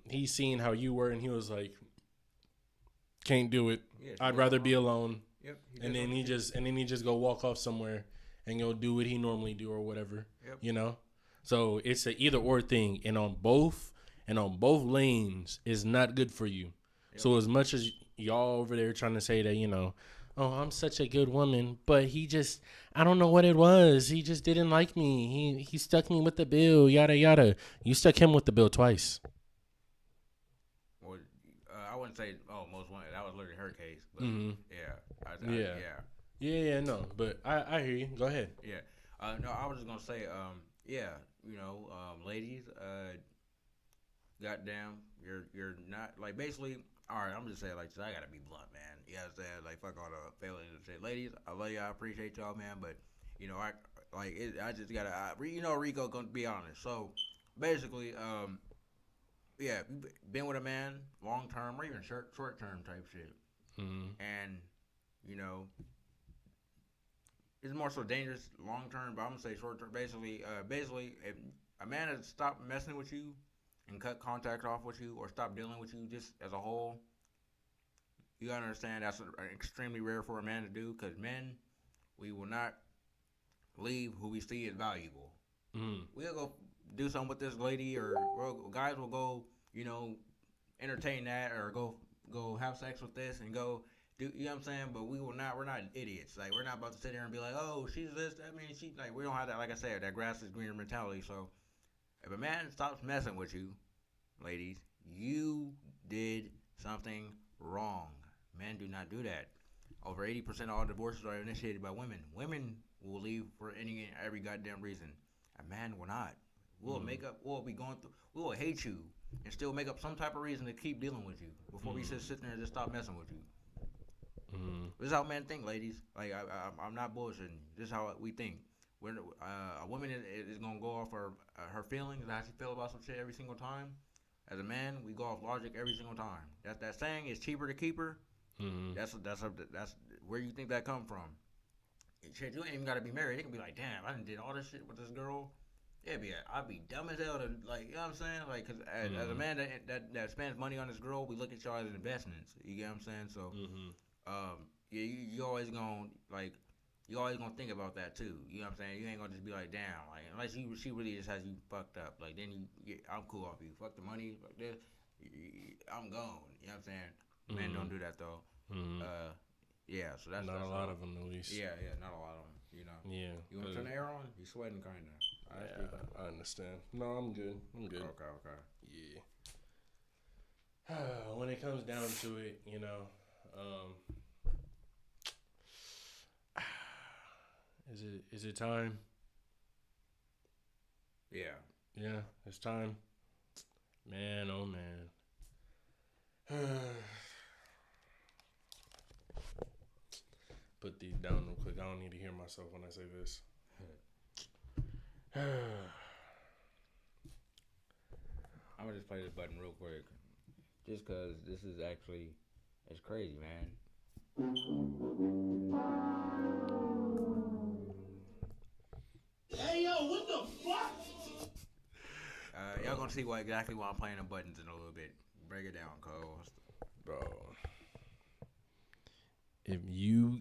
he's seen how you were and he was like, can't do it. Yeah, I'd rather be alone. Yep. And then he just go walk off somewhere and go do what he normally do or whatever. Yep. So it's a either or thing, and on both lanes is not good for you. Yep. So as much as y'all over there trying to say that, oh, I'm such a good woman, but I don't know what it was. He just didn't like me. He stuck me with the bill, yada yada. You stuck him with the bill twice. Well, I wouldn't say most women. That was literally her case. But no, but I hear you. Go ahead. Yeah. No, I was just gonna say, ladies, goddamn, you're not like basically. All right, I'm just saying like this. I gotta be blunt, man. You know what I'm saying? Like fuck all the failings and shit. Ladies, I love y'all. I appreciate y'all, man. But I just gotta. Rico gonna be honest. So basically, you've been with a man long term or even short term type shit, and it's more so dangerous long term. But I'm gonna say short term. Basically, if a man has stopped messing with you and cut contact off with you or stop dealing with you just as a whole, you gotta understand that's extremely rare for a man to do, because men, we will not leave who we see as valuable. We'll go do something with this lady, or guys will go, entertain that, or go have sex with this and go do, you know what I'm saying? But we're not idiots. Like, we're not about to sit here and be like, oh, she's this, we don't have that, like I said, that grass is greener mentality. So if a man stops messing with you, ladies, you did something wrong. Men do not do that. Over 80% of all divorces are initiated by women. Women will leave for any and every goddamn reason. A man will not. We'll make up. We'll be going through. We will hate you and still make up some type of reason to keep dealing with you before we just sit there and just stop messing with you. This is how men think, ladies. Like I'm not bullshitting. This is how we think. When a woman is gonna go off her feelings, how she feel about some shit every single time. As a man, we go off logic every single time. That saying is cheaper to keep her. That's where you think that come from. Shit, you ain't even gotta be married. They can be like, damn, I done did all this shit with this girl. I'd be dumb as hell to, like, you know what I'm saying? Like, cause as a man that spends money on this girl, we look at y'all as investments. You get what I'm saying? So, yeah, you always gonna think about that too. You know what I'm saying? You ain't gonna just be like, damn, like, unless she really just has you fucked up. Like, then I'm cool off you. Fuck the money, like this. I'm gone. You know what I'm saying? Men don't do that though. Yeah, so that's not a lot of them at least. Yeah, not a lot of them. You know. Yeah. You want to turn the air on? You sweating kind of. Yeah, I understand. No, I'm good. Okay. Yeah. When it comes down to it, you know, is it time? Yeah. Yeah, it's time. Man, oh man. Put these down real quick. I don't need to hear myself when I say this. I'm gonna just play this button real quick, just cause this is actually, it's crazy, man. Hey yo, what the fuck? Y'all gonna see exactly why I'm playing the buttons in a little bit. Break it down, Cole. Bro. If you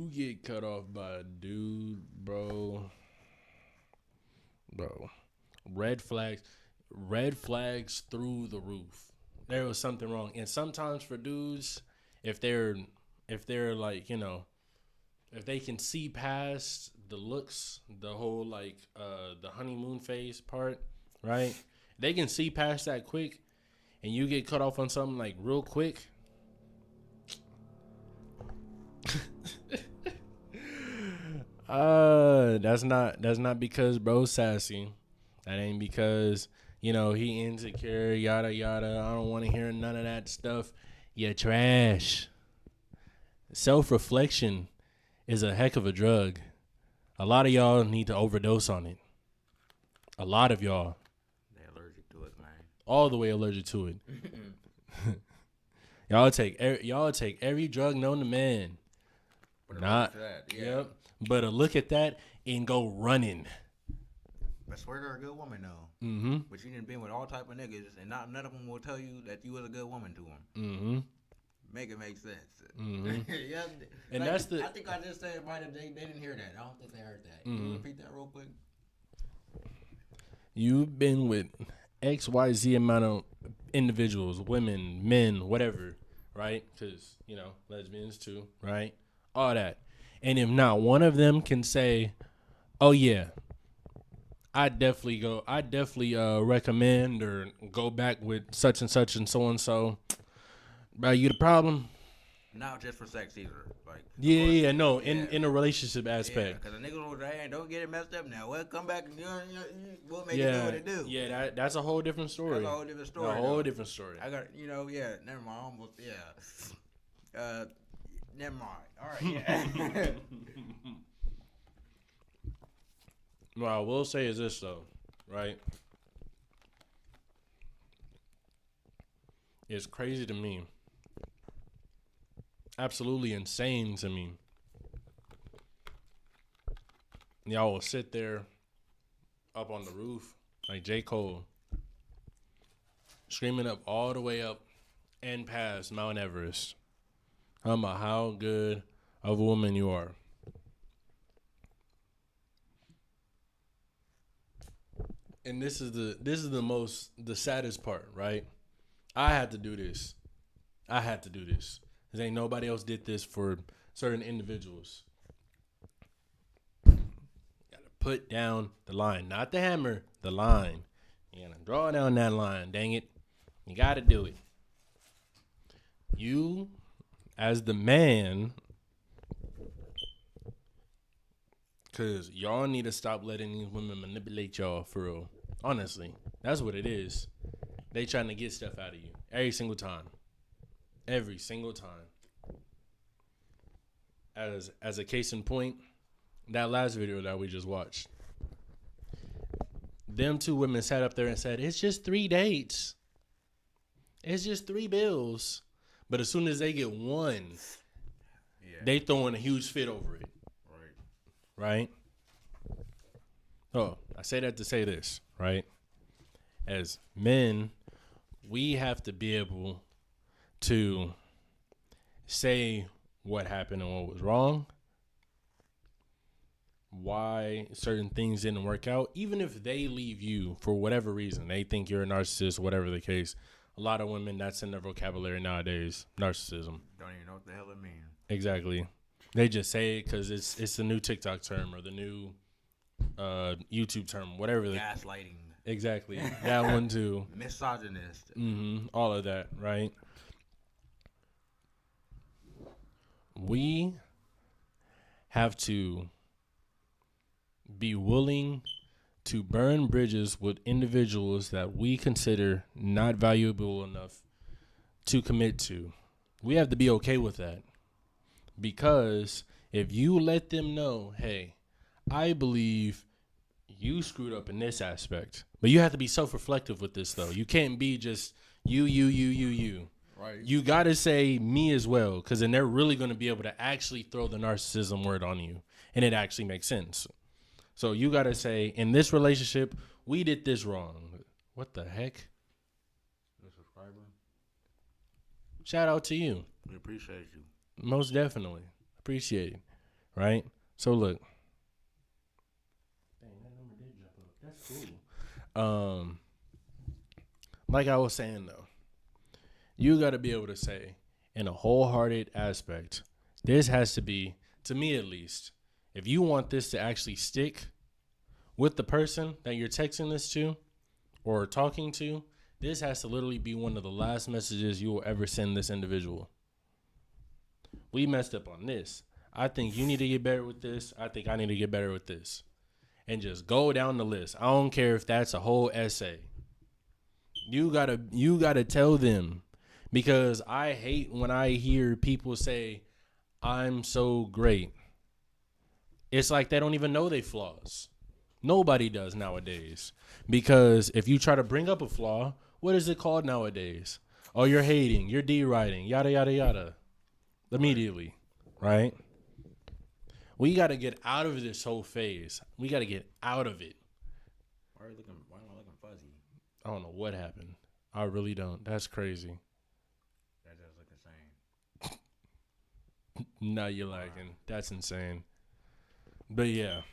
get cut off by a dude, bro, red flags through the roof. There was something wrong. And sometimes for dudes, if they're like, you know, if they can see past the looks, the whole like the honeymoon phase part, right? They can see past that quick, and you get cut off on something like real quick. That's not because bro's sassy. That ain't because, you know, he insecure, yada yada. I don't want to hear none of that stuff. You're trash. Self-reflection is a heck of a drug. A lot of y'all need to overdose on it. A lot of y'all. They're allergic to it, man. All the way allergic to it. Y'all take every drug known to man. Not that, yeah. Yep. But look at that and go running. I swear they're a good woman though. Mm-hmm. But you done been with all type of niggas, and none of them will tell you that you was a good woman to them. Mm-hmm. Make it make sense. Mm-hmm. Yeah, and like, that's the. I think I just said they didn't hear that. I don't think they heard that. Mm-hmm. Can you repeat that real quick? You've been with XYZ amount of individuals, women, men, whatever, right? Because, you know, lesbians too, right? All that. And if not one of them can say, oh, yeah, I definitely recommend or go back with such and such and so. Bro, you the problem? Not just for sex either. Like in a relationship aspect. Because a nigga will say, don't get it messed up now. Well, come back and we'll make it do what it do. Yeah, that's a whole different story. That's a whole different story. Different story. I got, never mind. Almost, never mind. All right, yeah. What I will say is this, though, right? It's crazy to me. Absolutely insane to me. Y'all will sit there up on the roof like J. Cole, screaming up all the way up and past Mount Everest. Talking about how good of a woman you are. And this is the saddest part, right? I had to do this. Because ain't nobody else did this for certain individuals. Gotta put down the line. Not the hammer, the line. You gotta draw down that line, dang it. You got to do it. You, as the man, because y'all need to stop letting these women manipulate y'all for real. Honestly, that's what it is. They trying to get stuff out of you every single time. Every single time. As a case in point, that last video that we just watched. Them two women sat up there and said, it's just 3 dates. It's just 3 bills. But as soon as they get one, they throwing a huge fit over it. Right? Oh, I say that to say this, right? As men, we have to be able to say what happened and what was wrong, why certain things didn't work out, even if they leave you for whatever reason. They think you're a narcissist, whatever the case. A lot of women, that's in their vocabulary nowadays, narcissism. Don't even know what the hell it means. Exactly. They just say it because it's the new TikTok term or the new YouTube term, whatever. Gaslighting. Exactly. That one too. Misogynist. All of that, right? We have to be willing to burn bridges with individuals that we consider not valuable enough to commit to. We have to be okay with that. Because if you let them know, hey, I believe you screwed up in this aspect. But you have to be self-reflective with this, though. You can't be just you. Right. You got to say me as well, because then they're really going to be able to actually throw the narcissism word on you. And it actually makes sense. So you got to say, in this relationship, we did this wrong. What the heck? Subscriber. Shout out to you. We appreciate you. Most definitely. Appreciate it. Right? So look. Dang, that number did jump up. That's cool. Like I was saying though, you got to be able to say in a wholehearted aspect, this has to be, to me at least, if you want this to actually stick with the person that you're texting this to or talking to, this has to literally be one of the last messages you will ever send this individual. We messed up on this. I think you need to get better with this. I think I need to get better with this. And just go down the list. I don't care if that's a whole essay. You gotta tell them, because I hate when I hear people say, I'm so great. It's like they don't even know they flaws. Nobody does nowadays. Because if you try to bring up a flaw, what is it called nowadays? Oh, you're hating, you're deriding, yada, yada, yada. Immediately, right? We got to get out of this whole phase. We got to get out of it. Why am I looking fuzzy? I don't know what happened. I really don't. That's crazy. That does look insane. No, you're lagging. That's insane. But yeah,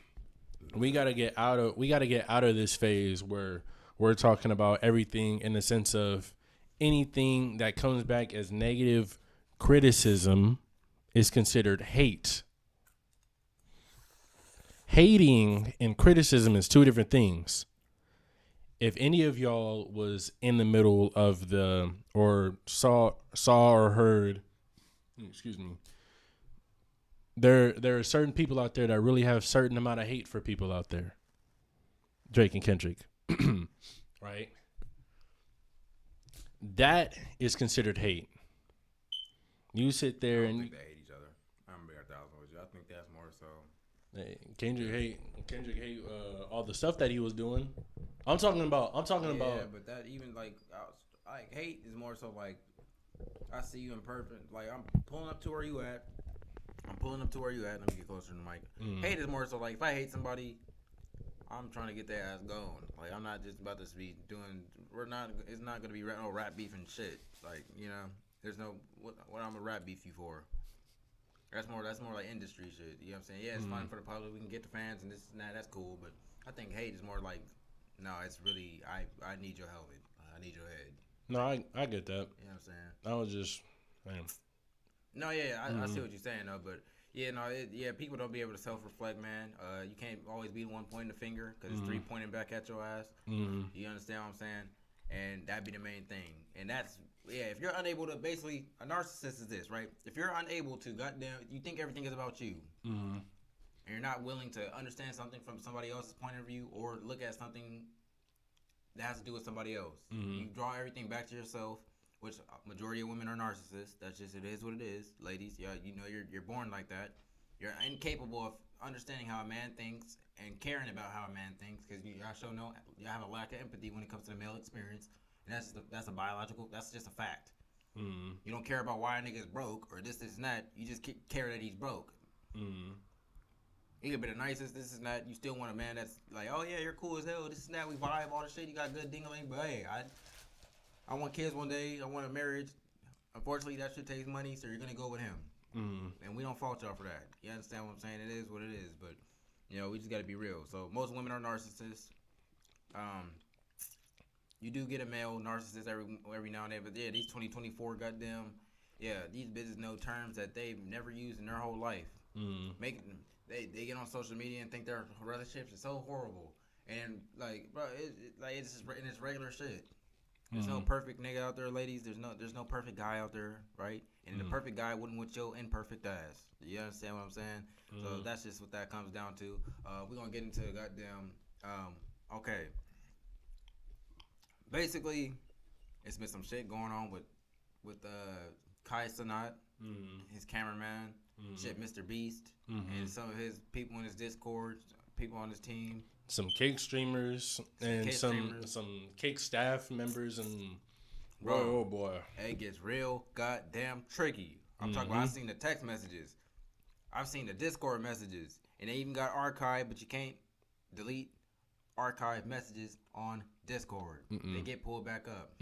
we gotta get out of this phase where we're talking about everything in the sense of anything that comes back as negative criticism is considered hate. Hating and criticism is two different things. If any of y'all was in the middle of or saw or heard, excuse me, there are certain people out there that really have a certain amount of hate for people out there. Drake and Kendrick, right? That is considered hate. You sit there and think they hate each other. I'm being 1,000 with you. I think that's more so. Kendrick hate all the stuff that he was doing. I'm talking about. Yeah, but that even like hate is more so like I see you in person. Like I'm pulling up to where you at. Let me get closer to the mic. Hate is more so like if I hate somebody, I'm trying to get their ass going. Like I'm not just about to be doing. It's not gonna be no rap beef and shit. Like there's no what I'm a rap beef you for. That's more like industry shit. You know what I'm saying? Yeah, it's fun for the public. We can get the fans and this and that. That's cool. But I think hate is more like, no, it's really I need your helmet. I need your head. No, I get that. You know what I'm saying? I was just, man. No, yeah, I see what you're saying though, but yeah, people don't be able to self-reflect, man. You can't always be the one pointing the finger because it's 3 pointing back at your ass. You understand what I'm saying? and that'd be the main thing. And that's if you're unable to basically a narcissist is this, right? If you're unable to you think everything is about you. Mm-hmm. And you're not willing to understand something from somebody else's point of view or look at something that has to do with somebody else. Mm-hmm. You draw everything back to yourself, which majority of women are narcissists. That's just, it is what it is. Ladies, yeah, you know you're born like that. You're incapable of understanding how a man thinks and caring about how a man thinks because you have a lack of empathy when it comes to the male experience. And that's a biological, that's just a fact. Mm-hmm. You don't care about why a nigga's broke or this and that. You just care that he's broke. Mm-hmm. He could be the nicest, this is that. You still want a man that's like, oh yeah, you're cool as hell, this and that, we vibe, all the shit, you got good ding-a-ling, but hey, I want kids one day, I want a marriage. Unfortunately, that shit takes money, so you're gonna go with him. Mm-hmm. And we don't fault y'all for that. You understand what I'm saying? It is what it is, but you know, we just gotta be real. So most women are narcissists. You do get a male narcissist every now and then, but yeah, these 2024 goddamn, these bitches know terms that they've never used in their whole life. Mm-hmm. They get on social media and think their relationships are so horrible, and like, bro, it's just and it's regular shit. There's no perfect nigga out there, ladies. There's no perfect guy out there, right? And the perfect guy wouldn't want your imperfect ass. You understand what I'm saying? So that's just what that comes down to. We're gonna get into goddamn. Okay. Basically, it's been some shit going on with Kai Cenat, his cameraman, Mr. Beast, and some of his people in his Discord, people on his team. Some cake streamers and some cake staff members and oh boy, it gets real goddamn tricky. I'm talking about. I've seen the text messages, I've seen the Discord messages, and they even got archived, but you can't delete archived messages on Discord. They get pulled back up.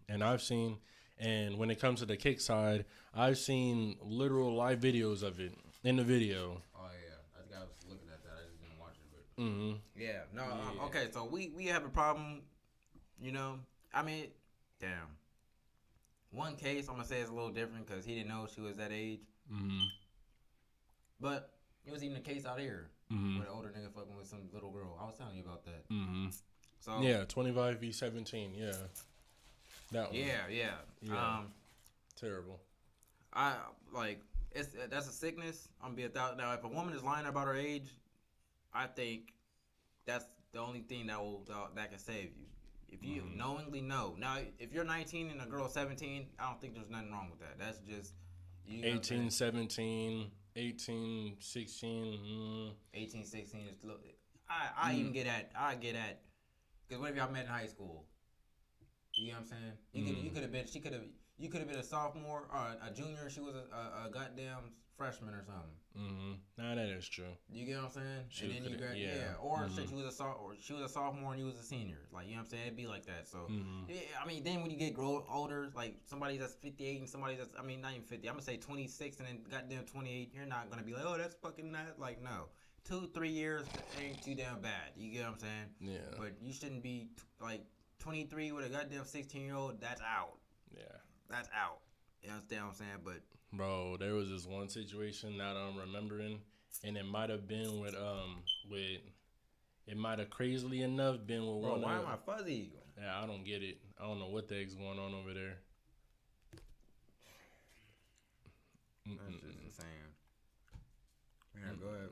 And I've seen, and when it comes to the cake side, I've seen literal live videos of it in the video. Oh yeah, I think I was looking at that. I just didn't watch it, but okay. So we have a problem. You know, I mean, damn. One case I'm gonna say is a little different because he didn't know she was that age. But it was even a case out here where the older nigga fucking with some little girl. I was telling you about that. So yeah, 25 v 17. Yeah, that one. Yeah. Terrible. I like that's a sickness. I'm gonna be now. If a woman is lying about her age, I think that's the only thing that can save you. If you knowingly know. Now, if you're 19 and a girl's 17, I don't think there's nothing wrong with that. That's just 18, 17, 18, 16. 18, 16 is look. I even get at. I get at. Because what if y'all met in high school? You know what I'm saying? You could have been. You could have been a sophomore or a junior. She was a goddamn freshman or something. Nah, that is true. You get what I'm saying? And then you got or shit, she was a sophomore and you was a senior. Like, you know what I'm saying? It'd be like that. So I mean, then when you get older, like somebody that's 58 and somebody that's not even 50. I'm gonna say 26 and then goddamn 28. You're not gonna be like, oh, that's fucking not like no. 2-3 years ain't too damn bad. You get what I'm saying? Yeah. But you shouldn't be like 23 with a goddamn 16-year-old. That's out. Yeah. That's out. You understand what I'm saying? But bro, there was this one situation that I'm remembering, and it might have been with it might have crazily enough been with bro, one. Why am I fuzzy? Yeah, I don't get it. I don't know what the heck's going on over there. That's just insane. Yeah, go ahead.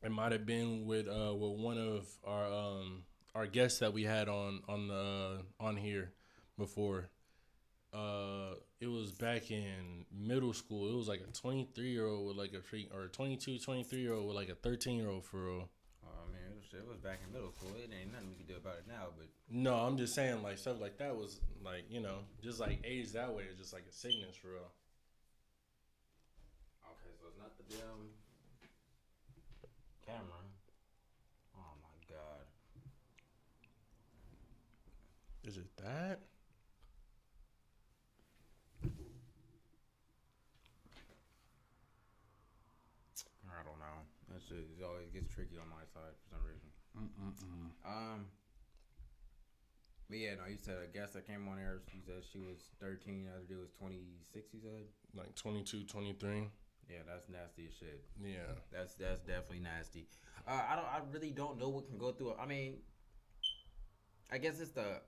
It might have been with one of our guests that we had on here before. It was back in middle school. It was like a 23-year-old with like a freak, or a 22, 23-year-old with like a 13-year-old for real. I mean, it was back in middle school. It ain't nothing we can do about it now, but no, I'm just saying like stuff like that was like, you know, just like age that way is just like a sickness for real. Okay, so it's not the damn camera. Oh my god. Is it that? I don't know. That shit it always gets tricky on my side for some reason. But yeah, no, you said a guest that came on there, she said she was 13, the other dude was 26, you said? Like 22, 23. Yeah, that's nasty as shit. Yeah. That's definitely nasty. I really don't know what can go through. I mean, I guess it's the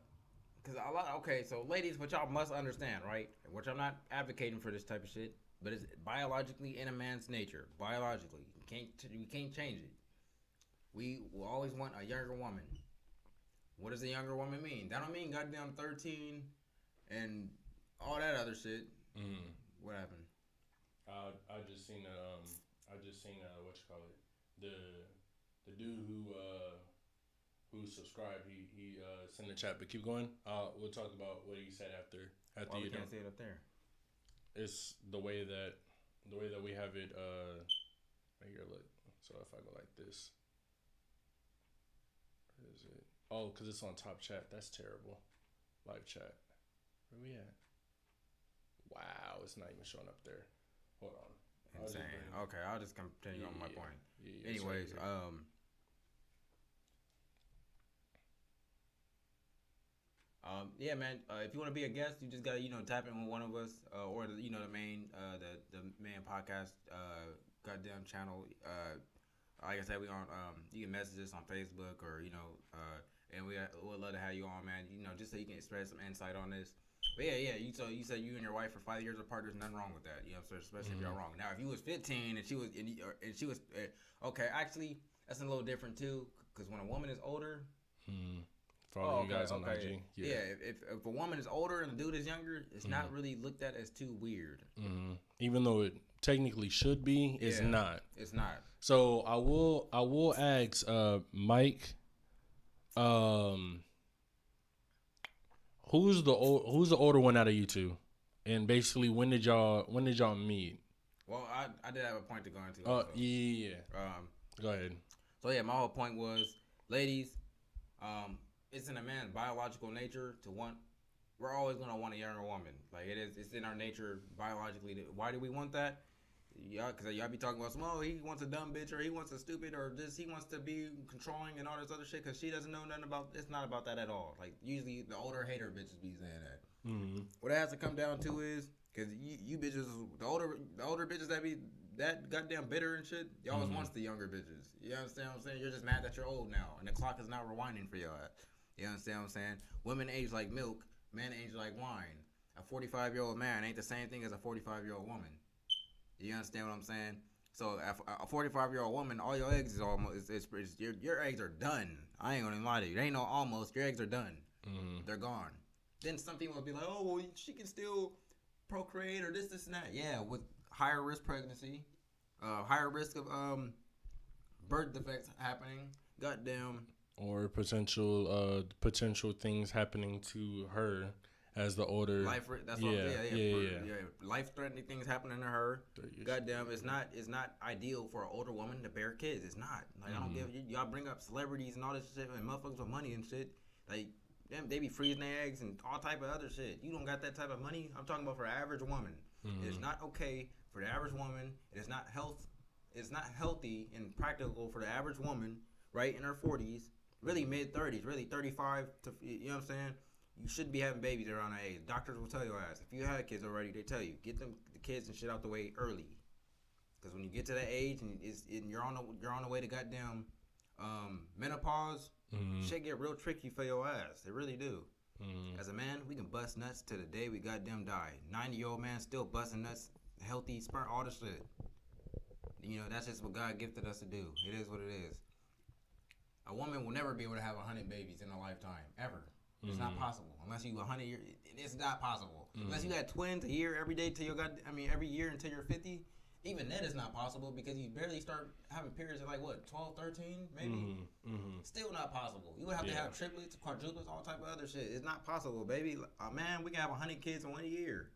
because a lot. Okay, so ladies, what y'all must understand, right? Which I'm not advocating for this type of shit, but it's biologically in a man's nature. Biologically, we can't change it. We will always want a younger woman. What does a younger woman mean? That don't mean goddamn 13 and all that other shit. What happened? I just seen what you call it, the dude who subscribed. He sent a chat, but keep going. We'll talk about what he said after Why you we can't see it up there? It's the way that we have it. Right here, look. So if I go like this, where is it? Oh, because it's on top chat. That's terrible. Live chat. Where we at? Wow, it's not even showing up there. Hold on. Insane. Okay, I'll just continue on my point. Yeah, Anyways, yeah, man. If you want to be a guest, you just gotta tap in with one of us or the main the main podcast goddamn channel. Like I said, we on you can message us on Facebook or and we'd love to have you on, man. Just so you can spread some insight on this. But yeah. You said you and your wife for 5 years apart. There's nothing wrong with that. You know what I'm saying? Especially if y'all wrong. Now, if you was 15 and she was okay, actually that's a little different too. Because when a woman is older. Follow you guys on IG. Yeah, if a woman is older and the dude is younger, it's not really looked at as too weird. Even though it technically should be, it's not. It's not. So I will ask Mike, who's the older one out of you two, and basically when did y'all meet? Well, I did have a point to go into. Oh yeah. Go ahead. So yeah, my whole point was, ladies, it's in a man's biological nature to want. We're always gonna want a younger woman. Like it's in our nature biologically. Why do we want that? Yeah, because y'all be talking about he wants a dumb bitch or he wants a stupid or just he wants to be controlling and all this other shit because she doesn't know nothing about. It's not about that at all. Like usually the older hater bitches be saying that. What it has to come down to is because you bitches, the older bitches that goddamn bitter and shit. Y'all always wants the younger bitches. You understand what I'm saying? You're just mad that you're old now and the clock is not rewinding for y'all. You understand what I'm saying? Women age like milk, men age like wine. A 45-year-old man ain't the same thing as a 45-year-old woman. You understand what I'm saying? So a 45-year-old woman, all your eggs is almost your eggs are done. I ain't gonna even lie to you. There ain't no almost. Your eggs are done. They're gone. Then some people will be like, oh, well, she can still procreate or this and that. Yeah, with higher risk pregnancy, higher risk of birth defects happening. Goddamn. Or potential things happening to her as the older. Life-threatening things happening to her. Goddamn, it's not ideal for an older woman to bear kids. It's not. Like I don't give y'all bring up celebrities and all this shit and motherfuckers with money and shit. Like them, they be freezing their eggs and all type of other shit. You don't got that type of money. I'm talking about for the average woman. It's not okay for the average woman. It's not healthy and practical for the average woman, right, in her 40s. Really mid-30s, really 35 to, you know what I'm saying? You shouldn't be having babies around that age. Doctors will tell your ass. If you had kids already, they tell you, get the kids and shit out the way early. Because when you get to that age and you're on the way to goddamn menopause, shit get real tricky for your ass. They really do. As a man, we can bust nuts to the day we goddamn die. 90-year-old man still busting nuts, healthy, sperm, all the shit. That's just what God gifted us to do. It is what it is. A woman will never be able to have 100 babies in a lifetime, ever. It's not possible. Unless you 100 years, it's not possible. Unless you had twins a year every day every year until you're 50, even then it's not possible because you barely start having periods at 12, 13, maybe? Still not possible. You would have to have triplets, quadruplets, all type of other shit. It's not possible, baby. Man, we can have 100 kids in 1 year.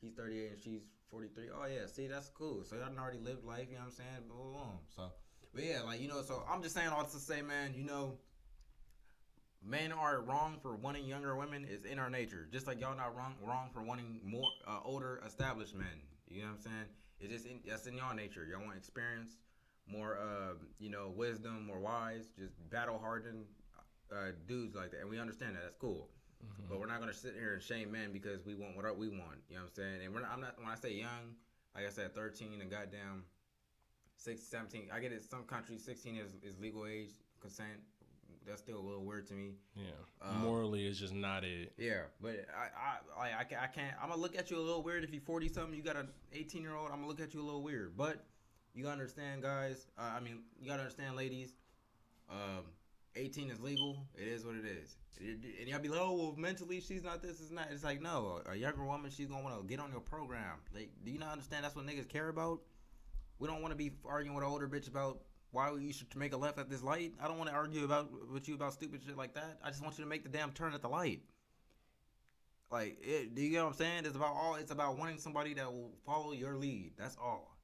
He's 38 and she's 43. Oh, yeah, see, that's cool. So y'all done already lived life, you know what I'm saying? Boom. So... But yeah, so I'm just saying all this to say, man, men are wrong for wanting younger women. It's in our nature. Just like y'all not wrong for wanting more older established men. You know what I'm saying? It's just that's in y'all nature. Y'all want experience, more wisdom, more wise, just battle hardened dudes like that. And we understand that. That's cool. But we're not gonna sit here and shame men because we want what we want. You know what I'm saying? And I'm not when I say young, like I said, 13 and goddamn 16, 17. I get it. Some countries, 16 is legal age consent. that's still a little weird to me. Yeah, morally, it's just not it. Yeah, but I can't. I'm gonna look at you a little weird if you're 40 something. You got an 18-year-old. I'm gonna look at you a little weird. But you gotta understand, guys. You gotta understand, ladies. 18 is legal. It is what it is. And y'all be like, oh, well, mentally she's not this, is not. It's like, no, a younger woman, she's gonna want to get on your program. Like, do you not understand that's what niggas care about? We don't want to be arguing with an older bitch about why you should make a left at this light. I don't want to argue with you about stupid shit like that. I just want you to make the damn turn at the light. Like, do you get what I'm saying? It's about wanting somebody that will follow your lead. That's all.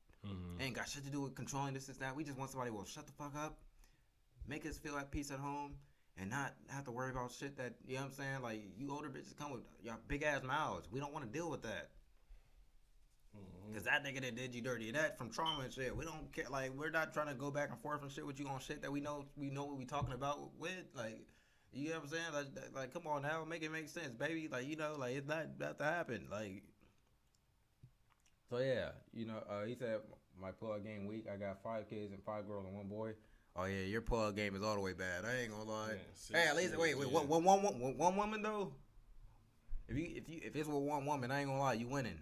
Ain't got shit to do with controlling this, that. We just want somebody who will shut the fuck up, make us feel at peace at home, and not have to worry about shit that, you know what I'm saying? Like, you older bitches come with y'all big ass mouths. We don't want to deal with that. Cause that nigga that did you dirty, that from trauma and shit. We don't care. Like, we're not trying to go back and forth and shit with you on shit that we know what we talking about with. Like, you know what I'm saying? Like, come on now, make it make sense, baby. Like, you know, like, it's not about to happen. Like, so yeah, you know, he said my pull-out game weak. I got 5 kids and 5 girls and 1 boy. Oh yeah, your pull-out game is all the way bad. I ain't gonna lie. Yeah, hey, at least wait, one woman though. If it's with one woman, I ain't gonna lie, you winning.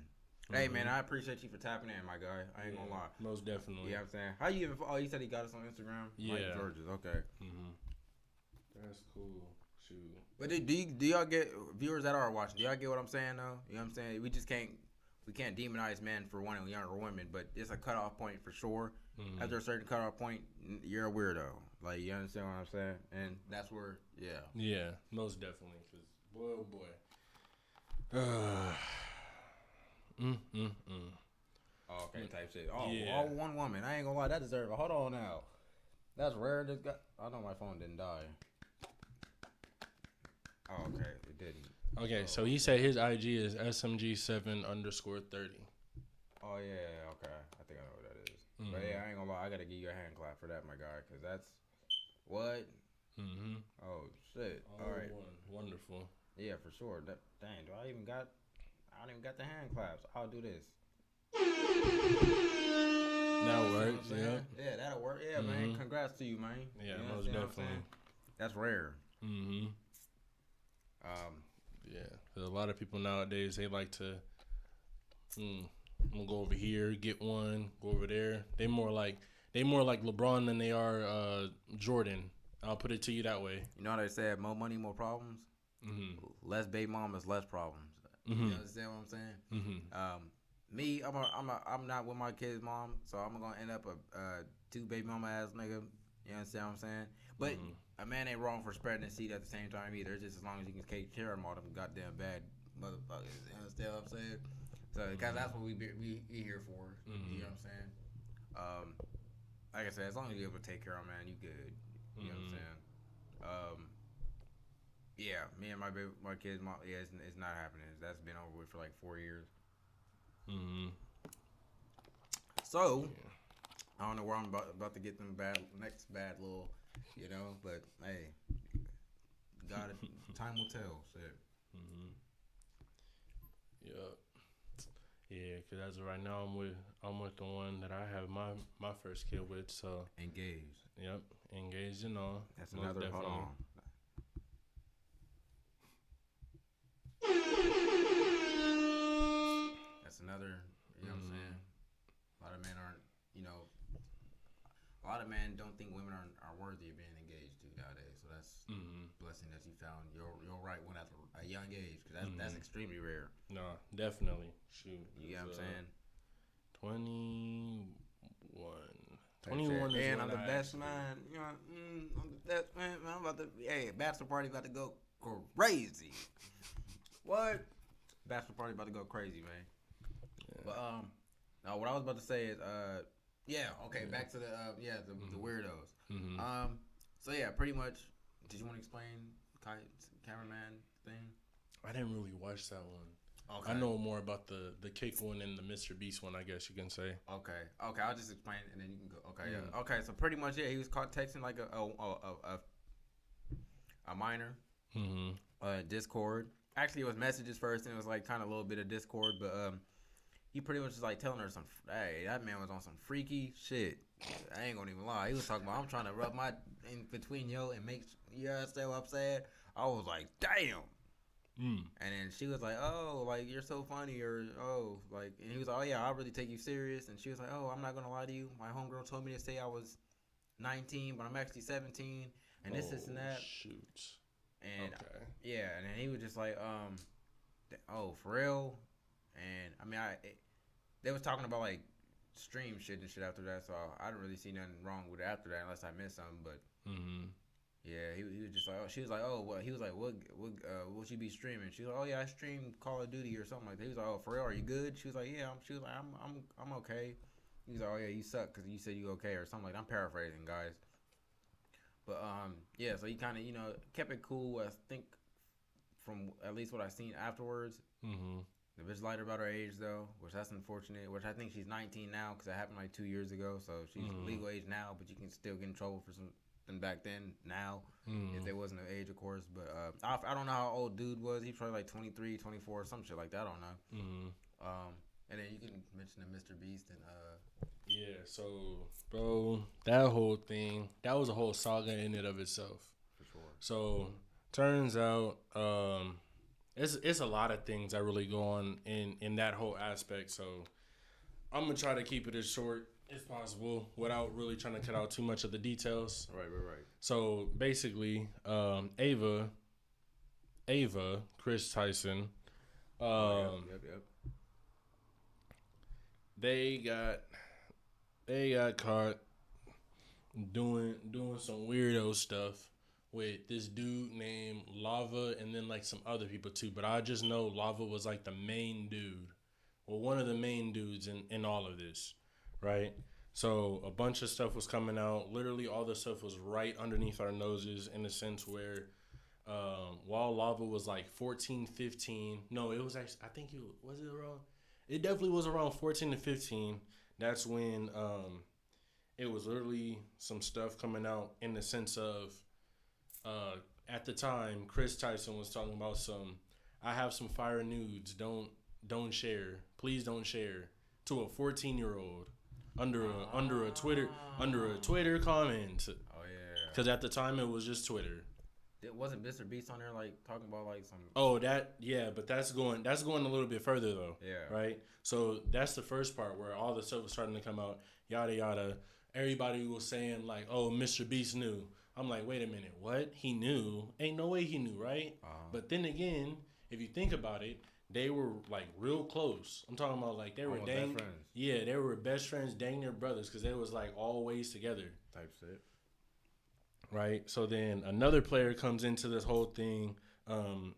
Hey man, I appreciate you for tapping in, my guy. I ain't gonna lie. Most definitely. You know what I'm saying? How you even? Oh, you said he got us on Instagram. Yeah. Mike Georges. Okay. That's cool. Shoot. But do y'all get viewers that are watching? Do y'all get what I'm saying though? You know what I'm saying? We can't demonize men for wanting younger women, but it's a cutoff point for sure. After a certain cutoff point, you're a weirdo. Like, you understand what I'm saying? And that's where, yeah. Yeah, most definitely. Cause boy, oh boy. Oh, okay, type shit. Oh, yeah. All one woman. I ain't gonna lie, that deserves it. Hold on now. That's rare. I know my phone didn't die. Oh, okay, it didn't. Okay, so he said his IG is smg7_30. Oh yeah, okay. I think I know what that is. But yeah, I ain't gonna lie. I gotta give you a hand clap for that, my guy, cause that's what. Oh shit. All right. Wonderful. Yeah, for sure. Dang, I don't even got the hand claps. I'll do this. That works, yeah. Yeah, that'll work. Yeah, man. Congrats to you, man. Yeah, you know most definitely. That's rare. Yeah, 'cause a lot of people nowadays, they like to, I'm gonna go over here, get one, go over there. They more like LeBron than they are Jordan. I'll put it to you that way. You know how they said, more money, more problems. Less baby mamas, less problems. You understand what I'm saying? Me, I'm not with my kid's mom, so I'm gonna end up a 2 baby mama ass nigga. You understand what I'm saying? But a man ain't wrong for spreading the seed at the same time either. Just as long as you can take care of them all them goddamn bad motherfuckers. You understand what I'm saying? So, cause that's what we here for. You know what I'm saying? Like I said, as long as you're able to take care of them, man, you good. You know what I'm saying? Yeah, me and my kids, mom, yeah, it's not happening. That's been over with for like 4 years. So, I don't know where I'm about to get them next bad little, you know, but hey, time will tell. Shit. Yup. Yeah, cause as of right now, I'm with the one that I have my first kid with. So engaged. Yep, engaged and all. That's another. Definitely. Hold on. That's another. You know what I'm saying? A lot of men aren't. You know, a lot of men don't think women are worthy of being engaged to nowadays. So that's a blessing that you found your right one at a young age, because that's extremely rare. No, definitely. Shoot. You get what I'm saying? 21. 21 is and I'm the best man. You know, I'm the best man. I'm about to. Hey, bachelor party about to go crazy. What? Bachelor party about to go crazy, man. Yeah. But now what I was about to say is back to the weirdos. So yeah, pretty much. Did you want to explain cameraman thing? I didn't really watch that one. Okay. I know more about the cake one and the Mr. Beast one, I guess you can say. Okay, I'll just explain it and then you can go. Okay, yeah. Okay, so pretty much, yeah, he was caught texting like a minor. Discord. Actually, it was messages first, and it was like kind of a little bit of Discord, but he pretty much was like telling her some. Hey, that man was on some freaky shit. I ain't gonna even lie. He was talking about I'm trying to rub my in between yo and make. You understand what I'm saying? I was like, damn. And then she was like, oh, like, you're so funny, or, oh, like, and he was like, oh, yeah, I'll really take you serious. And she was like, oh, I'm not going to lie to you. My homegirl told me to say I was 19, but I'm actually 17, and this and that. Shoot. And, yeah, and then he was just like, oh, for real? And, I mean, they was talking about, like, stream shit and shit after that, so I didn't really see nothing wrong with it after that, unless I missed something, but... Yeah, he was just like, oh, she was like, oh, what? He was like, what you be streaming? She was like, oh yeah, I stream Call of Duty or something like that. He was like, oh, for real, are you good? She was like, yeah. She was like, I'm okay. He was like, oh yeah, you suck because you said you okay or something like that. I'm paraphrasing, guys. But yeah, so he kind of kept it cool. I think from at least what I seen afterwards. The bitch lied about her age though, which that's unfortunate. Which I think she's 19 now because it happened like 2 years ago. So she's legal age now, but you can still get in trouble for some. Than back then, now, if there wasn't an age, of course. But I don't know how old dude was. He probably like 23, 24, some shit like that. I don't know. And then you can mention the Mr. Beast and yeah. So, bro, that whole thing, that was a whole saga in and of itself. For sure. So turns out, it's a lot of things that really go on in that whole aspect. So I'm gonna try to keep it as short as possible without really trying to cut out too much of the details. Right. So basically, Ava, Chris Tyson, yep. They got caught doing some weirdo stuff with this dude named Lava and then like some other people too. But I just know Lava was like the main dude, or one of the main dudes in all of this. Right, so a bunch of stuff was coming out. Literally, all the stuff was right underneath our noses in a sense where, while Lava was like 14, 15. No, it was actually, I think was it around? It definitely was around 14 to 15. That's when it was literally some stuff coming out in the sense of, at the time, Chris Tyson was talking about I have some fire nudes. Don't share. Please don't share to a 14-year-old. Under a Twitter comment. Oh yeah. Because at the time it was just Twitter. It wasn't Mr. Beast on there like talking about like some. Oh but that's going a little bit further though. Yeah. Right. So that's the first part where all the stuff was starting to come out. Yada yada. Everybody was saying like, oh, Mr. Beast knew. I'm like, wait a minute, what? He knew? Ain't no way he knew, right? But then again, if you think about it. They were like real close. I'm talking about like they were dang. Yeah, they were best friends, dang near brothers, because they was like always together. Type shit. Right. So then another player comes into this whole thing. A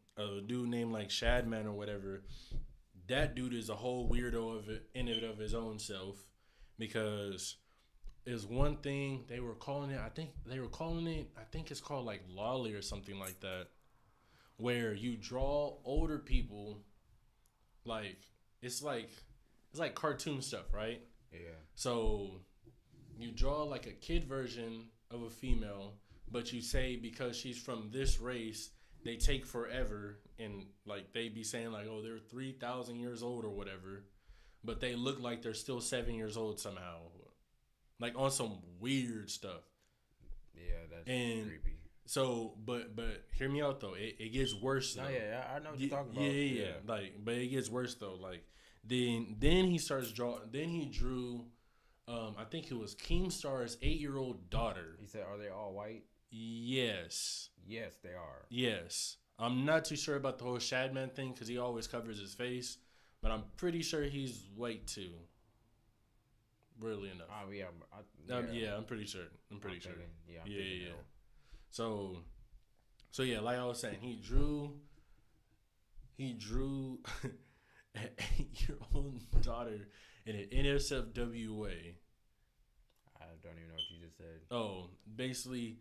dude named like Shadman or whatever. That dude is a whole weirdo of his own self, because is one thing they were calling it. I think it's called like lolly or something like that, where you draw older people. Like it's like cartoon stuff, right? Yeah. So you draw like a kid version of a female, but you say because she's from this race, they take forever, and like they be saying like, oh, they're 3,000 years old or whatever, but they look like they're still 7 years old somehow, like on some weird stuff. Yeah, that's creepy. So, but hear me out though. It gets worse though. Oh yeah, I know what you're talking about. Yeah. Like, but it gets worse though. Like, then he starts drawing. Then he drew. I think it was Keemstar's 8-year-old daughter. He said, "Are they all white?" Yes. Yes, they are. Yes. I'm not too sure about the whole Shadman thing because he always covers his face, but I'm pretty sure he's white too. Weirdly enough. Yeah, I'm pretty sure. I'm pretty sure. Yeah. So yeah, like I was saying, he drew an 8-year-old daughter in an NSFWA. I don't even know what you just said. Oh, basically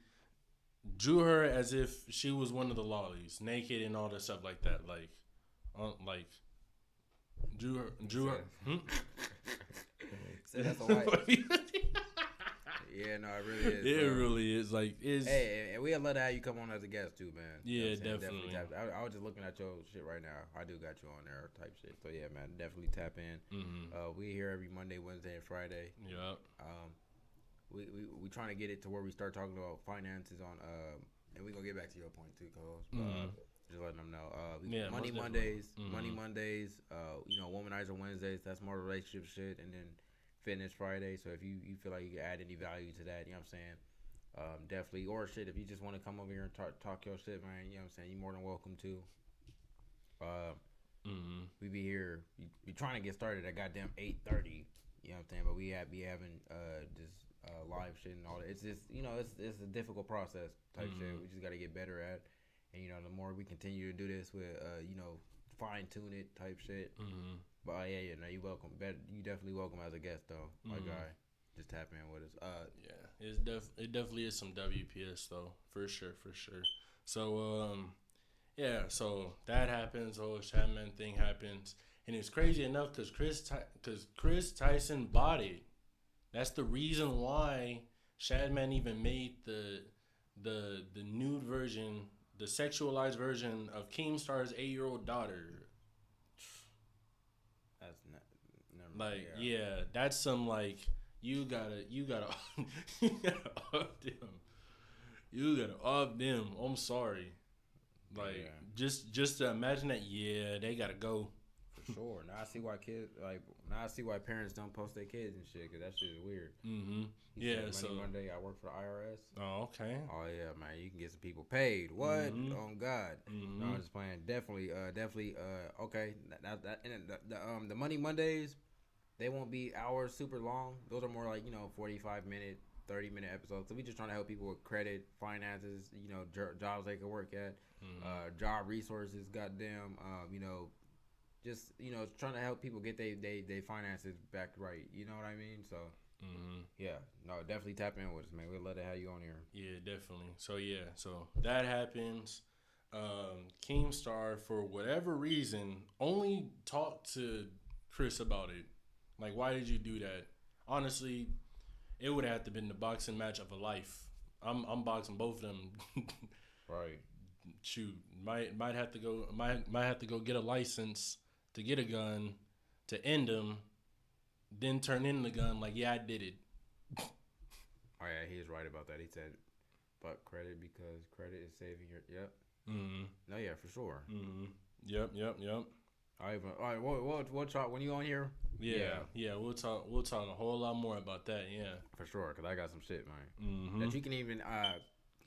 drew her as if she was one of the lollies, naked and all that stuff like that. Like drew her. Say that's a white. Yeah, no, it really is. It really is. Like, it's. Hey, and we'd love to have you come on as a guest too, man. Yeah, You know what I'm saying? definitely. I was just looking at your shit right now. I do got you on there type shit. So yeah, man, definitely tap in. We here every Monday, Wednesday, and Friday. Yep. We trying to get it to where we start talking about finances on and we gonna get back to your point too, cause just letting them know. Money Mondays, Money Mondays. Womanizer Wednesdays. That's more relationship shit, and then Fitness Friday. So if you feel like you can add any value to that, you know what I'm saying. Definitely, or shit, if you just want to come over here and talk your shit, man, you know what I'm saying, you're more than welcome to. We be here, we trying to get started at goddamn 8:30, you know what I'm saying, but we having just live shit and all that. It's just, it's a difficult process type shit. We just got to get better at, and the more we continue to do this with, fine tune it type shit. But no, you welcome. You definitely welcome as a guest though, my guy. Just tap in with us. It definitely is some WPS though, for sure. So so that happens. Oh, Chapman thing happens, and it's crazy enough because Chris Tyson bought it. That's the reason why Shadman even made the nude version, the sexualized version of Keemstar's 8-year-old daughter. That's not. That's some like. You gotta up them. You gotta up them. I'm sorry. Like just to imagine that. Yeah, they gotta go. For sure. Now I see why parents don't post their kids and shit, cause that shit is weird. Monday I work for the IRS. Oh, okay. Oh yeah, man, you can get some people paid. What? Oh God. No, I'm just playing. Definitely. Okay. The Money Mondays. They won't be hours super long. Those are more like, 45-minute, 30-minute episodes. So we just trying to help people with credit, finances, jobs they can work at, job resources, goddamn, just, trying to help people get they finances back right. You know what I mean? So, yeah. No, definitely tap in with us, man. We'd love to have you on here. Yeah, definitely. So, that happens. Keemstar, for whatever reason, only talked to Chris about it. Like, why did you do that? Honestly, it would have to been the boxing match of a life. I'm boxing both of them. Right. Shoot, might have to go get a license to get a gun to end them, then turn in the gun. Like, yeah, I did it. Oh yeah, he's right about that. He said, "But credit because credit is saving your." Yep. No, yeah, for sure. Yep. All right, we'll talk when you on here. Yeah, we'll talk a whole lot more about that. Yeah, for sure. Cause I got some shit, man. That you can even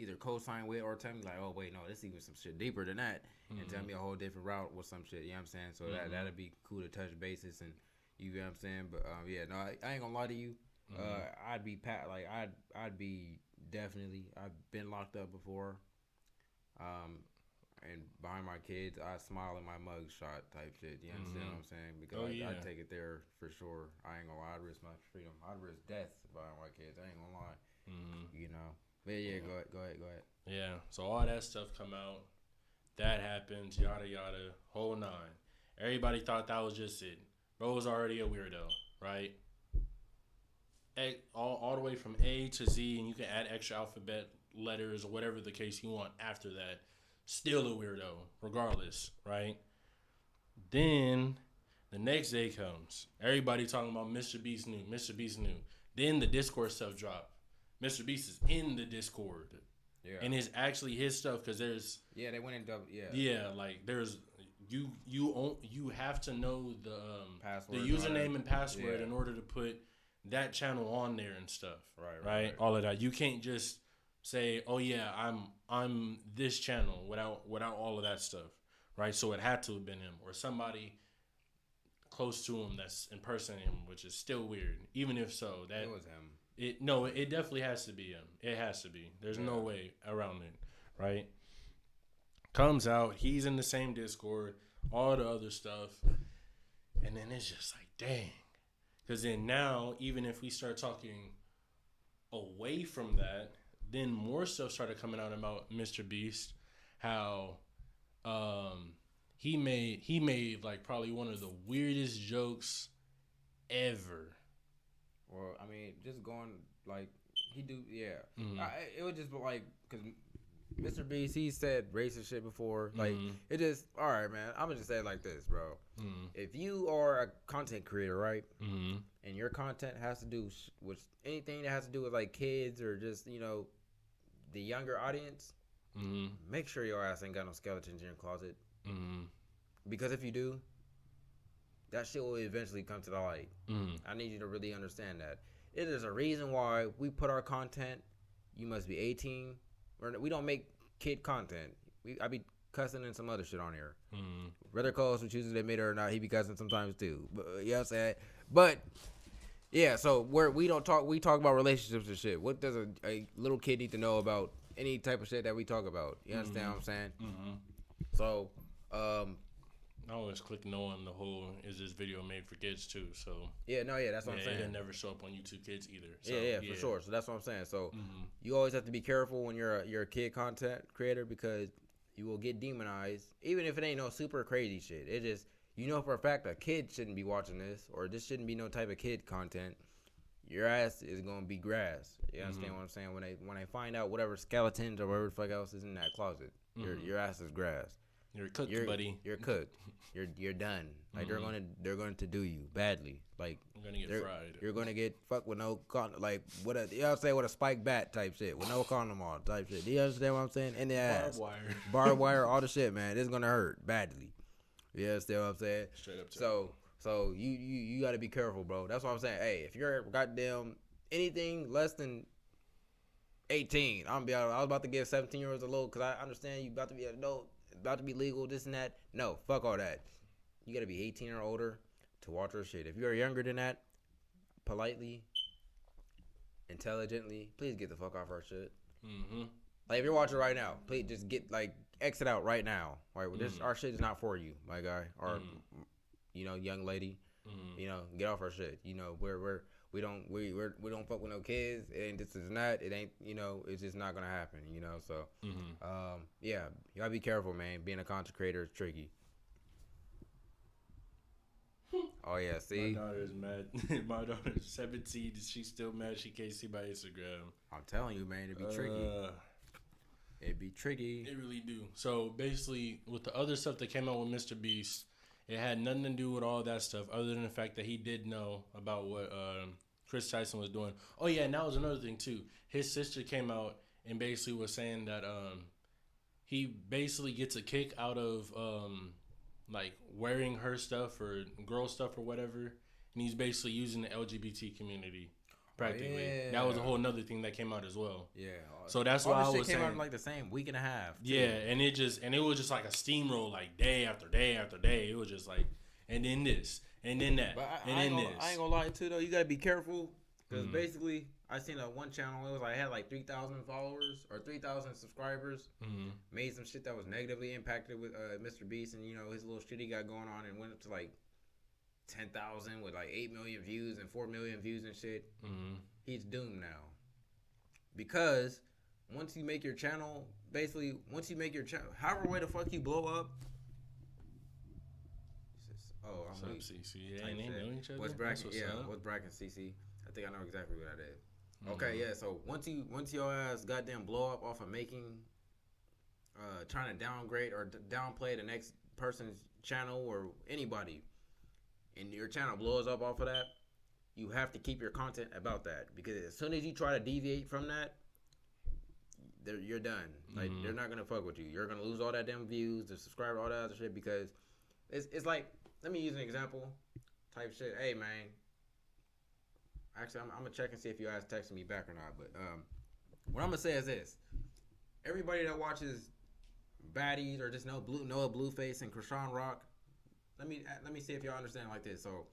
either co-sign with or tell me like, oh wait, no, this even some shit deeper than that, and tell me a whole different route with some shit. You know what I'm saying? So that'd be cool to touch bases and you know what I'm saying. But I ain't gonna lie to you. I'd be I'd be definitely. I've been locked up before. And behind my kids, I smile in my mug shot type shit. You understand what I'm saying? Because I'd take it there for sure. I ain't gonna lie. I'd risk my freedom. I'd risk death behind my kids. I ain't gonna lie. But yeah, go ahead. Yeah. So all that stuff come out. That happens. Yada yada. Whole nine. Everybody thought that was just it. Bro was already a weirdo, right? All the way from A to Z, and you can add extra alphabet letters or whatever the case you want after that. Still a weirdo, regardless, right? Then the next day comes. Everybody talking about Mr. Beast new. Then the Discord stuff dropped. Mr. Beast is in the Discord. Yeah. And it's actually his stuff because there's... Yeah, they went in double... Yeah. Yeah, like there's... You have to know the password, the username and password in order to put that channel on there and stuff. Right. All of that. You can't just say, "Oh yeah, I'm this channel" without all of that stuff, right? So it had to have been him or somebody close to him that's impersonating him, which is still weird. Even if so, that it was him. It definitely has to be him. It has to be. There's no way around it, right? Comes out, he's in the same Discord, all the other stuff, and then it's just like, dang. Because then now, even if we start talking away from that, then more stuff started coming out about Mr. Beast, how he made like probably one of the weirdest jokes ever. Well, I mean, just going like He do, yeah. Mm-hmm. It was just like, because Mr. Beast, he said racist shit before. Like, it just, all right, man. I'm going to just say it like this, bro. If you are a content creator, right? And your content has to do with anything that has to do with, like, kids or just, you know, the younger audience, make sure your ass ain't got no skeletons in your closet. Because if you do, that shit will eventually come to the light. I need you to really understand that. It is a reason why we put our content, you must be 18. We don't make kid content. I be cussing and some other shit on here. Whether Coles who chooses to admit it or not, he be cussing sometimes too. But you know what I'm saying? But yeah, so we talk about relationships and shit. What does a little kid need to know about any type of shit that we talk about? You understand what I'm saying? So I always click no on the whole is this video made for kids too. So that's what I'm saying. It'll never show up on YouTube Kids either. So, for sure. So that's what I'm saying. So you always have to be careful when you're a kid content creator because you will get demonized, even if it ain't no super crazy shit. It just, you know for a fact a kid shouldn't be watching this, or this shouldn't be no type of kid content. Your ass is gonna be grass. You understand what I'm saying? When they find out whatever skeletons or whatever the fuck else is in that closet, your ass is grass. You're cooked, buddy. You're cooked. You're done. Like they're going to do you badly. Like you're gonna get fried. You're gonna get fucked with no condom. Like you know what I'm saying, with a spike bat type shit, with no condom on type shit. Do you understand what I'm saying? In the ass, barbed wire, all the shit, man. It's gonna hurt badly. You understand what I'm saying? Straight up. So you got to be careful, bro. That's what I'm saying. Hey, if you're goddamn anything less than 18, I was about to give 17-year-olds a load because I understand you about to be an adult. About to be legal, this and that. No, fuck all that. You gotta be 18 or older to watch our shit. If you're younger than that, politely, intelligently, please get the fuck off our shit. Like if you're watching right now, please just exit out right now. Right, our shit is not for you, my guy, or young lady. Get off our shit. We don't fuck with no kids. It ain't this is not. It ain't it's just not gonna happen. So you gotta be careful, man. Being a content creator is tricky. Oh yeah, see. My daughter is mad. My daughter is 17. She's still mad she can't see my Instagram. I'm telling you, man, it'd be tricky. It'd be tricky. It really do. So basically, with the other stuff that came out with Mr. Beast, it had nothing to do with all that stuff other than the fact that he did know about what Chris Tyson was doing. Oh, yeah, and that was another thing, too. His sister came out and basically was saying that he basically gets a kick out of, wearing her stuff or girl stuff or whatever. And he's basically using the LGBT community, practically. Oh, yeah. That was a whole nother thing that came out as well. Yeah. So that's all why I this was shit came saying, out in the same week and a half. Too. Yeah, and it was just like a steamroll, like day after day after day. It was just like, and then this, and then that, but and then this. I ain't gonna lie too though. You gotta be careful because basically I seen one channel. It was like had like 3,000 followers or 3,000 subscribers. Made some shit that was negatively impacted with Mr. Beast and his little shit he got going on, and went up to like 10,000 with like 8 million views and 4 million views and shit. He's doomed now because once you make your channel, however way the fuck you blow up. What's up, CC? Ain't know each other? What's Bracken CC? I think I know exactly what that is. Okay, yeah. So once your ass goddamn blow up off of making, trying to downgrade or downplay the next person's channel or anybody, and your channel blows up off of that, you have to keep your content about that because as soon as you try to deviate from that, you're done. Like they're not gonna fuck with you. You're gonna lose all that damn views, the subscriber, all that other shit because it's like, let me use an example type shit. Hey man, actually I'm gonna check and see if you guys texting me back or not. But what I'm gonna say is this: everybody that watches Baddies or just Noah Blueface and Krishan Rock, let me see if y'all understand like this. So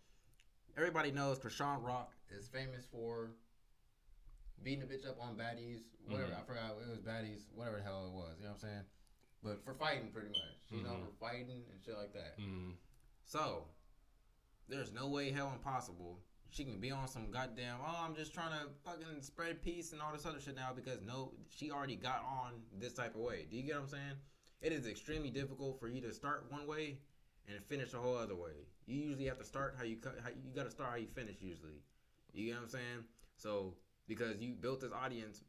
everybody knows Krishan Rock is famous for beating a bitch up on Baddies, whatever. I forgot it was Baddies, whatever the hell it was. You know what I'm saying? But for fighting, pretty much. She's known for fighting and shit like that. So there's no way, hell, impossible she can be on some goddamn, I'm just trying to fucking spread peace and all this other shit now because she already got on this type of way. Do you get what I'm saying? It is extremely difficult for you to start one way and finish a whole other way. You usually have to start how you got to start how you finish usually. You get what I'm saying? So because you built this audience.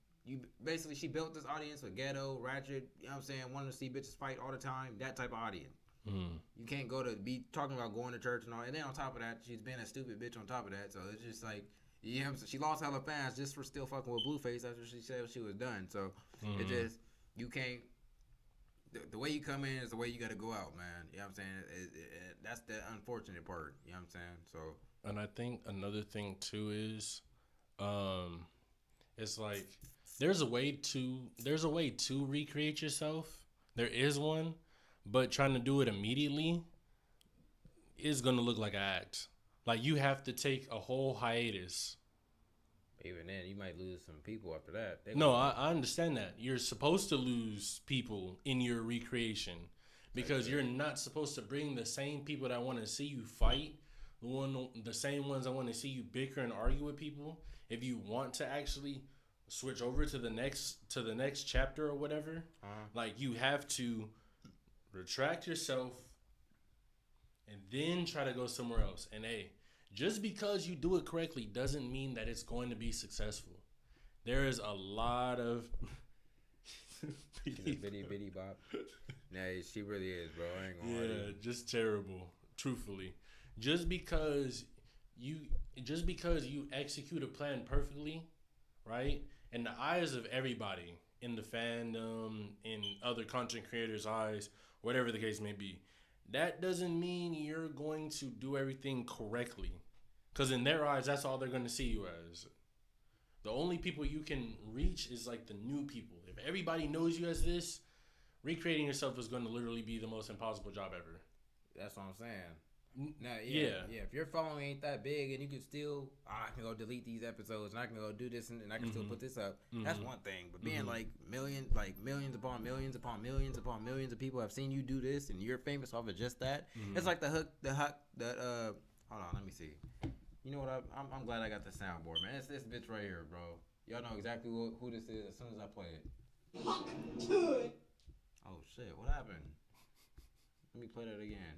She built this audience with ghetto, ratchet, you know what I'm saying, wanting to see bitches fight all the time, that type of audience. You can't go to be talking about going to church and all, and then on top of that, she's been a stupid bitch on top of that, so it's just like, you know what I'm saying? She lost hella fans just for still fucking with Blueface after she said she was done, so it just, you can't, the way you come in is the way you got to go out, man, you know what I'm saying? That's the unfortunate part, you know what I'm saying, so. And I think another thing too is, it's like, there's a way to recreate yourself. There is one, but trying to do it immediately is gonna look like an act. Like you have to take a whole hiatus. Even then, you might lose some people after that. No, I understand that. You're supposed to lose people in your recreation because you're not supposed to bring the same people that want to see you fight, the same ones that want to see you bicker and argue with people. If you want to actually switch over to the next chapter or whatever, like you have to retract yourself and then try to go somewhere else. And hey, just because you do it correctly doesn't mean that it's going to be successful. There is a lot of bitty bop. Nah, she really is, bro. I ain't gonna argue. Just terrible. Truthfully, just because you execute a plan perfectly, right? In the eyes of everybody, in the fandom, in other content creators' eyes, whatever the case may be, that doesn't mean you're going to do everything correctly. Because in their eyes, that's all they're going to see you as. The only people you can reach is like the new people. If everybody knows you as this, recreating yourself is going to literally be the most impossible job ever. That's what I'm saying. Now, yeah. If your following ain't that big and you can still, I can go delete these episodes and I can go do this and I can still put this up. That's one thing. But being like millions upon millions upon millions upon millions of people have seen you do this and you're famous off of just that. It's like hold on, let me see. You know what? I'm glad I got the soundboard, man. It's this bitch right here, bro. Y'all know exactly who this is as soon as I play it. Oh shit! What happened? Let me play that again.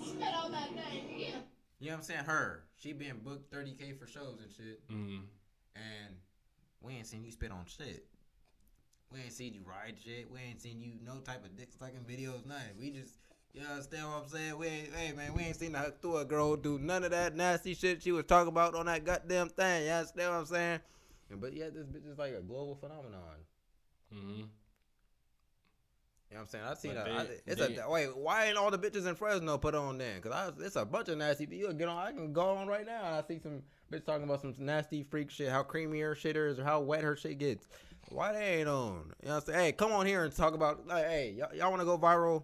Spit on that name again. You know what I'm saying? Her. She been booked $30K for shows and shit. And we ain't seen you spit on shit. We ain't seen you ride shit. We ain't seen you no type of dick sucking videos, nothing. We just, you understand what I'm saying? We ain't seen her through a girl do none of that nasty shit she was talking about on that goddamn thing. You understand what I'm saying? But yeah, this bitch is like a global phenomenon. You know what I'm saying? I seen that. Wait, why ain't all the bitches in Fresno put on then? Because it's a bunch of nasty. You'll get on. I can go on right now and I see some bitch talking about some nasty freak shit, how creamy her shit is or how wet her shit gets. Why they ain't on? You know what I'm saying? Hey, come on here and talk about, like, hey, y'all want to go viral?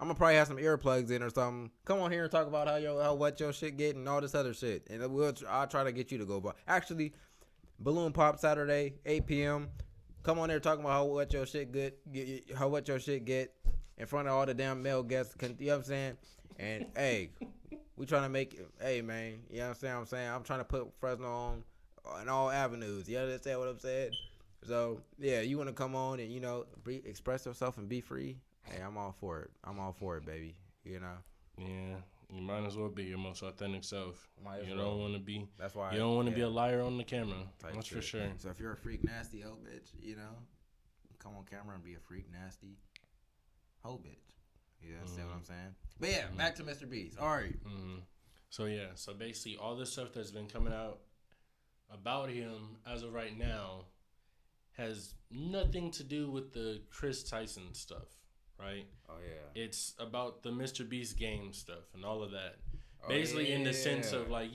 I'm going to probably have some earplugs in or something. Come on here and talk about how wet your shit get and all this other shit. And I'll try to get you to go. But actually, Balloon Pop Saturday, 8 p.m., come on there talking about how wet your shit get in front of all the damn male guests. You know what I'm saying? And, hey, we trying to make it, hey, man, you know what I'm saying? I'm trying to put Fresno on all avenues. You understand what I'm saying? So, yeah, you want to come on and, you know, express yourself and be free? Hey, I'm all for it. I'm all for it, baby. You know? Yeah. You might as well be your most authentic self. You don't want to be. That's why. You don't want to be a liar on the camera. That's for sure. So if you're a freak nasty hoe bitch, you know, come on camera and be a freak nasty hoe bitch. You understand what I'm saying? But yeah, back to Mr. Beast. All right. So yeah, so basically all this stuff that's been coming out about him as of right now has nothing to do with the Chris Tyson stuff. Right? Oh, yeah. It's about the Mr. Beast game stuff and all of that. Basically, in the sense of, like,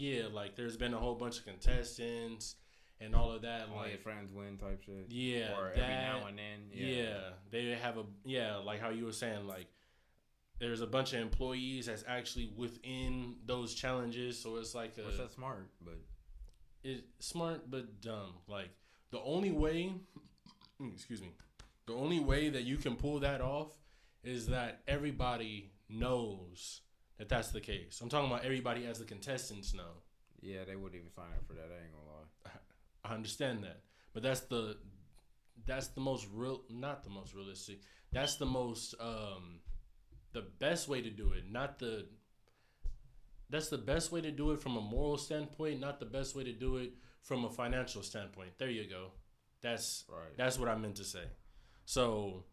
there's been a whole bunch of contestants and all of that. All your friends win type shit. Yeah. Or every now and then. Yeah. They have like how you were saying, like, there's a bunch of employees that's actually within those challenges. So it's like What's that smart? But it's smart but dumb. Like, the only way, the only way that you can pull that off is that everybody knows that that's the case. I'm talking about everybody as the contestants know. Yeah, they wouldn't even sign up for that. I ain't gonna lie. I understand that, but that's the most real, not the most realistic. That's the most the best way to do it. Not the that's the best way to do it from a moral standpoint, not the best way to do it from a financial standpoint. There you go. That's what I meant to say. So,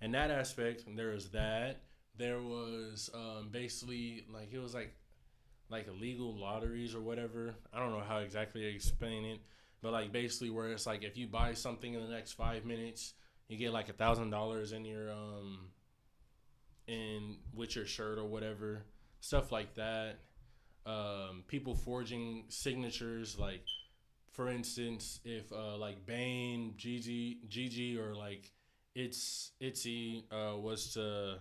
in that aspect, there was that. There was basically like it was like illegal lotteries or whatever. I don't know how exactly to explain it, but like basically where it's like if you buy something in the next 5 minutes, you get like $1,000 in your in with your shirt or whatever, stuff like that. People forging signatures, like for instance, if like Bane, Gigi, or like Itzy was to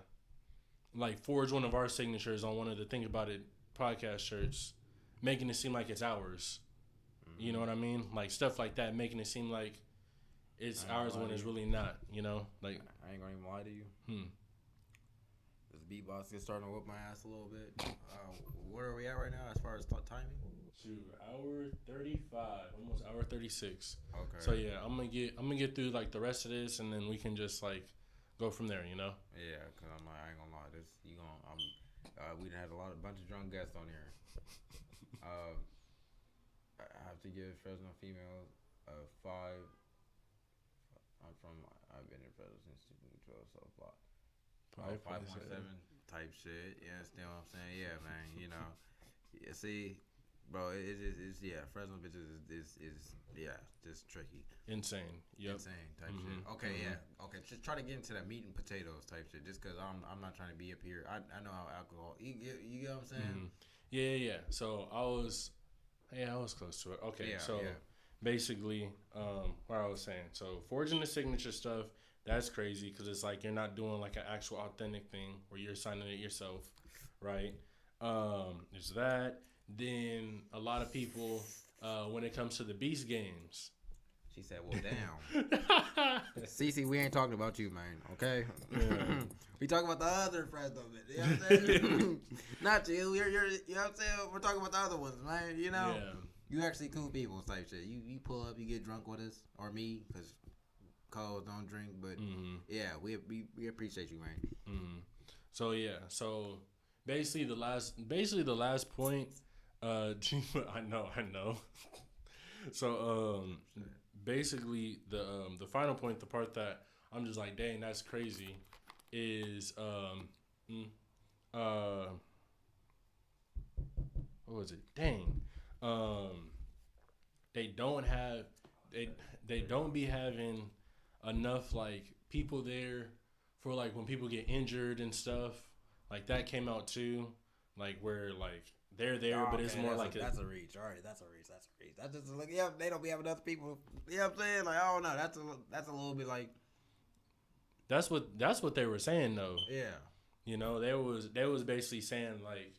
like forge one of our signatures on one of the Think About It podcast shirts, making it seem like it's ours. You know what I mean? Like stuff like that, making it seem like it's ours when it's really not. You know, like I ain't gonna even lie to you. This beatbox is starting to whip my ass a little bit. Where are we at right now as far as timing? Shoot, hour 35, almost hour 36. Okay. So yeah, I'm gonna get through like the rest of this, and then we can just like go from there. You know? Yeah, cause I ain't gonna lie. We done had a bunch of drunk guests on here. I have to give Fresno females a 5. I've been in Fresno since 2012, so 5.7 type shit. You understand what I'm saying? Yeah, man. You know, yeah. See, bro, it's Fresno bitches is just tricky. Insane. Yep. Insane type shit. Okay, okay. Just try to get into that meat and potatoes type shit. Just cause I'm not trying to be up here. I know how alcohol. You get what I'm saying? Yeah. So I was close to it. Okay, basically, what I was saying. So forging the signature stuff, that's crazy because it's like you're not doing like an actual authentic thing where you're signing it yourself, right? There's that. Then a lot of people, when it comes to the Beast games. She said, well, damn. Cece, we ain't talking about you, man, okay? Yeah. We talking about the other Fresno bit, you know what I'm saying? Not you, you're, you know what I'm saying? We're talking about the other ones, man, you know? Yeah. You actually cool people type shit. You pull up, you get drunk with us, or me, because Cole don't drink, but yeah, we appreciate you, man. So, yeah, basically the last point, I know. So, basically the final point, the part that I'm just like, dang, that's crazy, is what was it? Dang. They don't be having enough like people there for like when people get injured and stuff. Like that came out too. Like where like they're there, but it's more like that's a reach. All right, that's a reach. That's just like they don't be having other people. You know what I'm saying? Like I don't know. That's a little bit like. That's what they were saying though. Yeah. You know, they was basically saying like,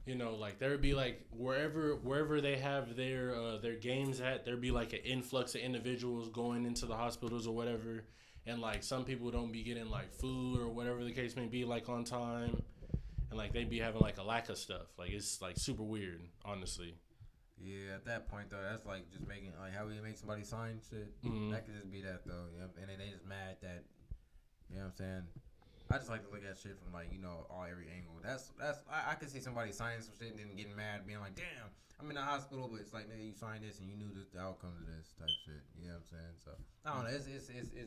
you know, like there would be like wherever they have their games at, there'd be like an influx of individuals going into the hospitals or whatever, and like some people don't be getting like food or whatever the case may be like on time, and like they be having like a lack of stuff. Like it's like super weird, honestly. Yeah, at that point though, that's like just making like how we make somebody sign shit. That could just be that though, and then they just mad that, you know what I'm saying. I just like to look at shit from like, you know, every angle. That's I could see somebody signing some shit and then getting mad, being like, damn, I'm in the hospital, but it's like, nigga, you signed this and you knew the outcome of this type shit. You know what I'm saying? So I don't know. It's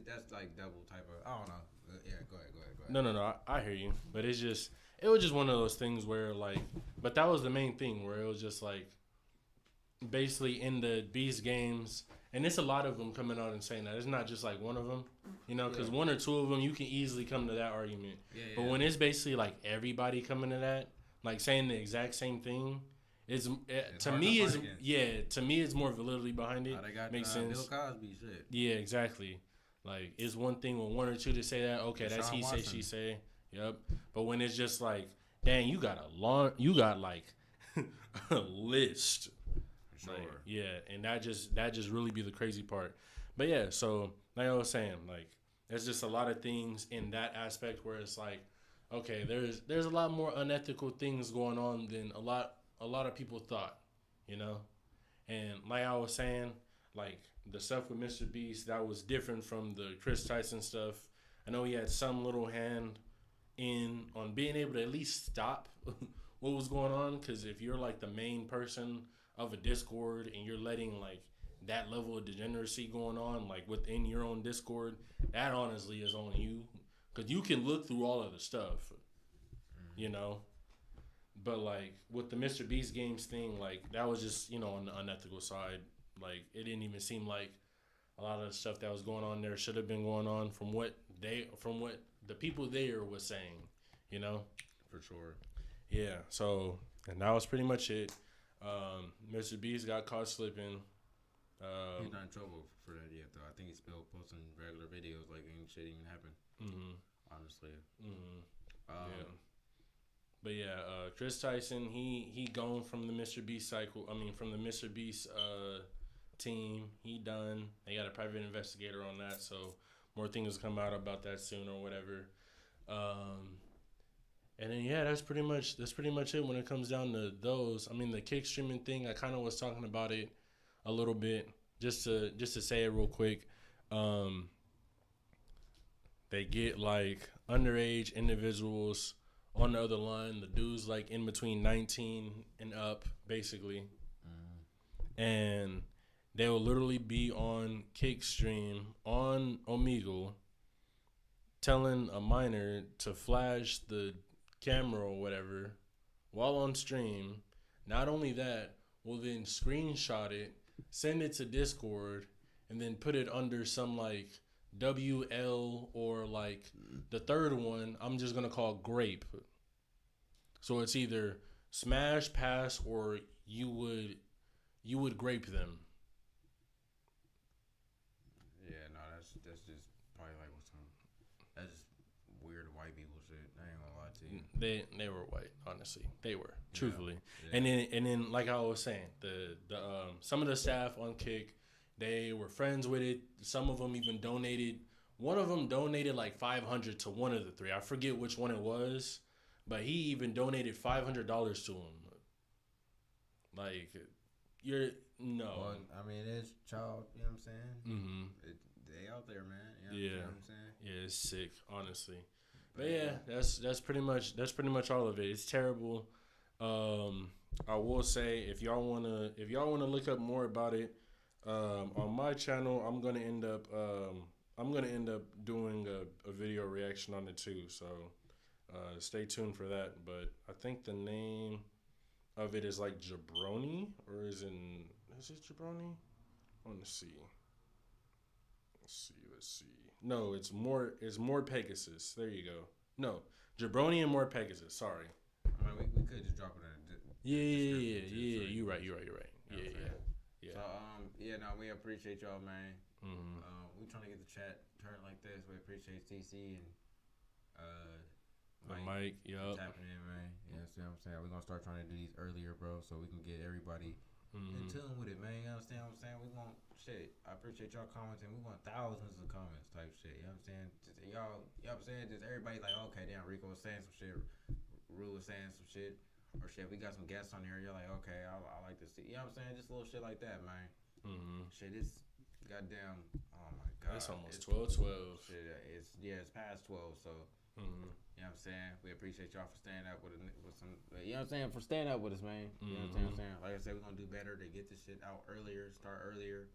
that's like double type of. I don't know. Yeah, go ahead. No. I hear you, but it was just one of those things where like, but that was the main thing where it was just like, basically in the Beast games, and it's a lot of them coming out and saying that. It's not just like one of them, you know, because one or two of them you can easily come to that argument. But when it's basically like everybody coming to that, like saying the exact same thing, to me it's more validity behind it. They got, makes sense. Bill Cosby shit. Yeah, exactly. Like it's one thing when one or two to say that, okay, that's he say, she say, yep. But when it's just like, dang, you got like a list. Sure. Like, yeah, and that just really be the crazy part. But yeah, so like I was saying, like there's just a lot of things in that aspect where it's like, okay, there's a lot more unethical things going on than a lot of people thought, you know. And like I was saying, like the stuff with Mr. Beast, that was different from the Chris Tyson stuff. I know he had some little hand on being able to at least stop what was going on. Because if you're like the main person of a Discord and you're letting like that level of degeneracy going on like within your own Discord, that honestly is on you. Because you can look through all of the stuff, you know. But like with the Mr. Beast games thing, like that was just, you know, on the unethical side. Like it didn't even seem like a lot of the stuff that was going on there should have been going on from what the people there was saying, you know. For sure. Yeah. So and that was pretty much it. Mr. Beast got caught slipping. He's not in trouble for that yet, though. I think he's still posting regular videos like ain't shit even happened. Honestly. Yeah. But yeah, Chris Tyson, he gone from the Mr. Beast cycle. I mean, from the Mr. Beast team. He done. They got a private investigator on that, so more things will come out about that soon or whatever. And then yeah, that's pretty much it when it comes down to those. I mean, the kick streaming thing, I kind of was talking about it a little bit, just to say it real quick. They get like underage individuals on the other line. The dude's like in between 19 and up, basically. And they will literally be on Kickstream on Omegle telling a minor to flash the camera or whatever while on stream. Not only that, we'll then screenshot it, send it to Discord, and then put it under some like WL or like the third one I'm just gonna call grape. So it's either smash, pass, or you would grape them. Yeah, no, that's just probably like that's just weird white people shit. I ain't gonna lie to you. They were white, honestly. They were, truthfully. Yeah. And then like I was saying, the some of the staff on Kick, they were friends with it. Some of them even donated. One of them donated like $500 to one of the three. I forget which one it was, but he even donated $500 to him. Like, Well, I mean, it's child. You know what I'm saying? They out there, man. You know what I'm saying? Yeah, it's sick, honestly. But yeah, that's pretty much all of it. It's terrible. I will say if y'all wanna look up more about it, on my channel, I'm gonna end up doing a video reaction on it too. So stay tuned for that. But I think the name of it is like Jabroni, or is it Jabroni? Let's see. No, it's more Pegasus. There you go. No, Jabroni and more Pegasus. Sorry. I mean, we could just drop it in. Yeah. You're right. Yeah. So no, we appreciate y'all, man. We trying to get the chat turned like this. We appreciate CC and Mike. Yup. Tapping in, man. Yeah, see what I'm saying? We're gonna start trying to do these earlier, bro, so we can get everybody in tune with it, man. You understand what I'm saying? We want shit. I appreciate y'all commenting. We want thousands of comments type shit. You know what I'm saying? Just y'all, you know what I'm saying? Just everybody like, okay, damn, Rico was saying some shit. Rue was saying some shit. Or shit, we got some guests on here. You're like, okay, I like to see. You know what I'm saying? Just little shit like that, man. Shit, it's goddamn. Oh my god, it's almost 12. Shit, it's past 12. So, you know what I'm saying? We appreciate y'all for staying up with some. You know what I'm saying? For staying up with us, man. You know what I'm saying? Like I said, we're gonna do better to get this shit out earlier, start earlier.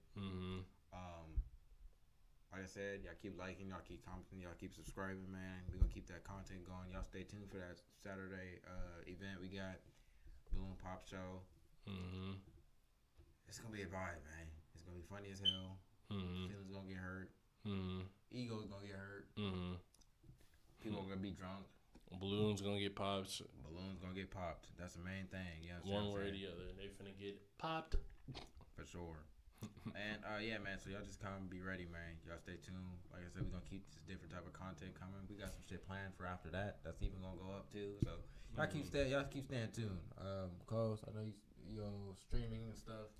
Like I said, y'all keep liking, y'all keep commenting, y'all keep subscribing, man. We're gonna keep that content going. Y'all stay tuned for that Saturday event we got, Balloon Pop Show. It's gonna be a vibe, man. It's gonna be funny as hell. Feelings gonna get hurt. Ego's gonna get hurt. People are gonna be drunk. Balloons gonna get popped. That's the main thing. You know One way or the other, they finna get popped. For sure. And yeah, man. So y'all just come be ready, man. Y'all stay tuned. Like I said, we're gonna keep this different type of content coming. We got some shit planned for after that. That's even gonna go up too. So y'all keep staying tuned. Cause I know you streaming and stuff.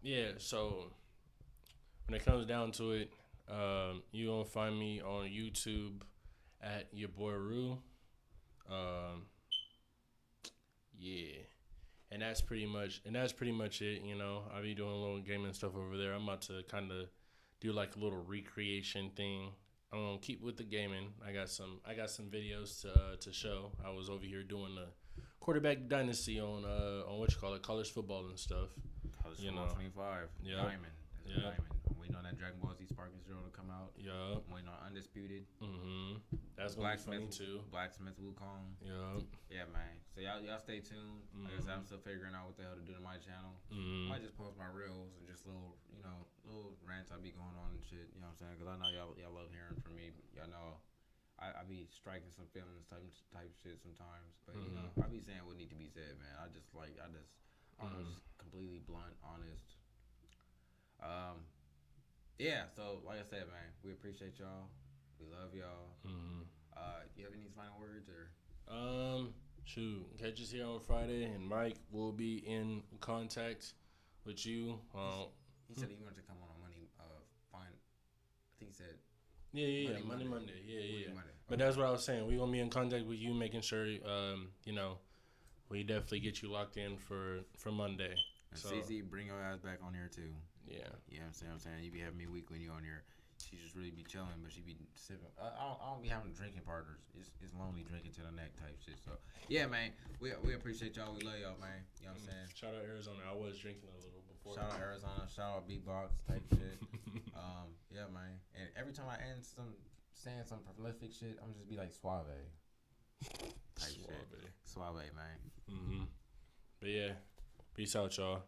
Yeah. So when it comes down to it, you gonna find me on YouTube at your boy Rue. Yeah. And that's pretty much it, you know. I'll be doing a little gaming stuff over there. I'm about to kind of do like a little recreation thing keep with the gaming. I got some videos to show. I was over here doing the quarterback dynasty on what you call it, college football and stuff. College football 25. Yeah. Diamond. That's Diamond. I'm waiting on that Dragon Ball Z Sparking Zero to come out. Yeah. I'm waiting on Undisputed. Mm-hmm. That's gonna be funny too. Blacksmith Wukong. Yeah. Yeah, man. So y'all stay tuned. Mm-hmm. Like I said, I'm still figuring out what the hell to do to my channel. Mm-hmm. I might just post my reels and just little rants I be going on and shit. You know what I'm saying? Because I know y'all love hearing from me. Y'all know I be striking some feelings type shit sometimes. But you know, I be saying what need to be said, man. I just just completely blunt, honest. Yeah. So like I said, man, we appreciate y'all. We love y'all. Mm-hmm. You have any final words or? Shoot, catch us here on Friday, and Mike will be in contact with you. He said he wanted to come on Monday. I think he said. Yeah, Monday. Yeah. But that's what I was saying. We're gonna be in contact with you, making sure, we definitely get you locked in for Monday. And so, CZ, bring your ass back on here too. Yeah. You know what I'm saying? You be having me weak when you on here. She just really be chilling, but she be sipping. I don't be having drinking partners. It's lonely drinking to the neck type shit. So yeah, man, we appreciate y'all. We love y'all, man. You know what I'm saying? Shout out Arizona. I was drinking a little before. Shout out Arizona. Shout out Beatbox type shit. Yeah, man. And every time I end saying some prolific shit, I'm just be like suave type shit. Suave, man. Mm-hmm. But yeah, peace out, y'all.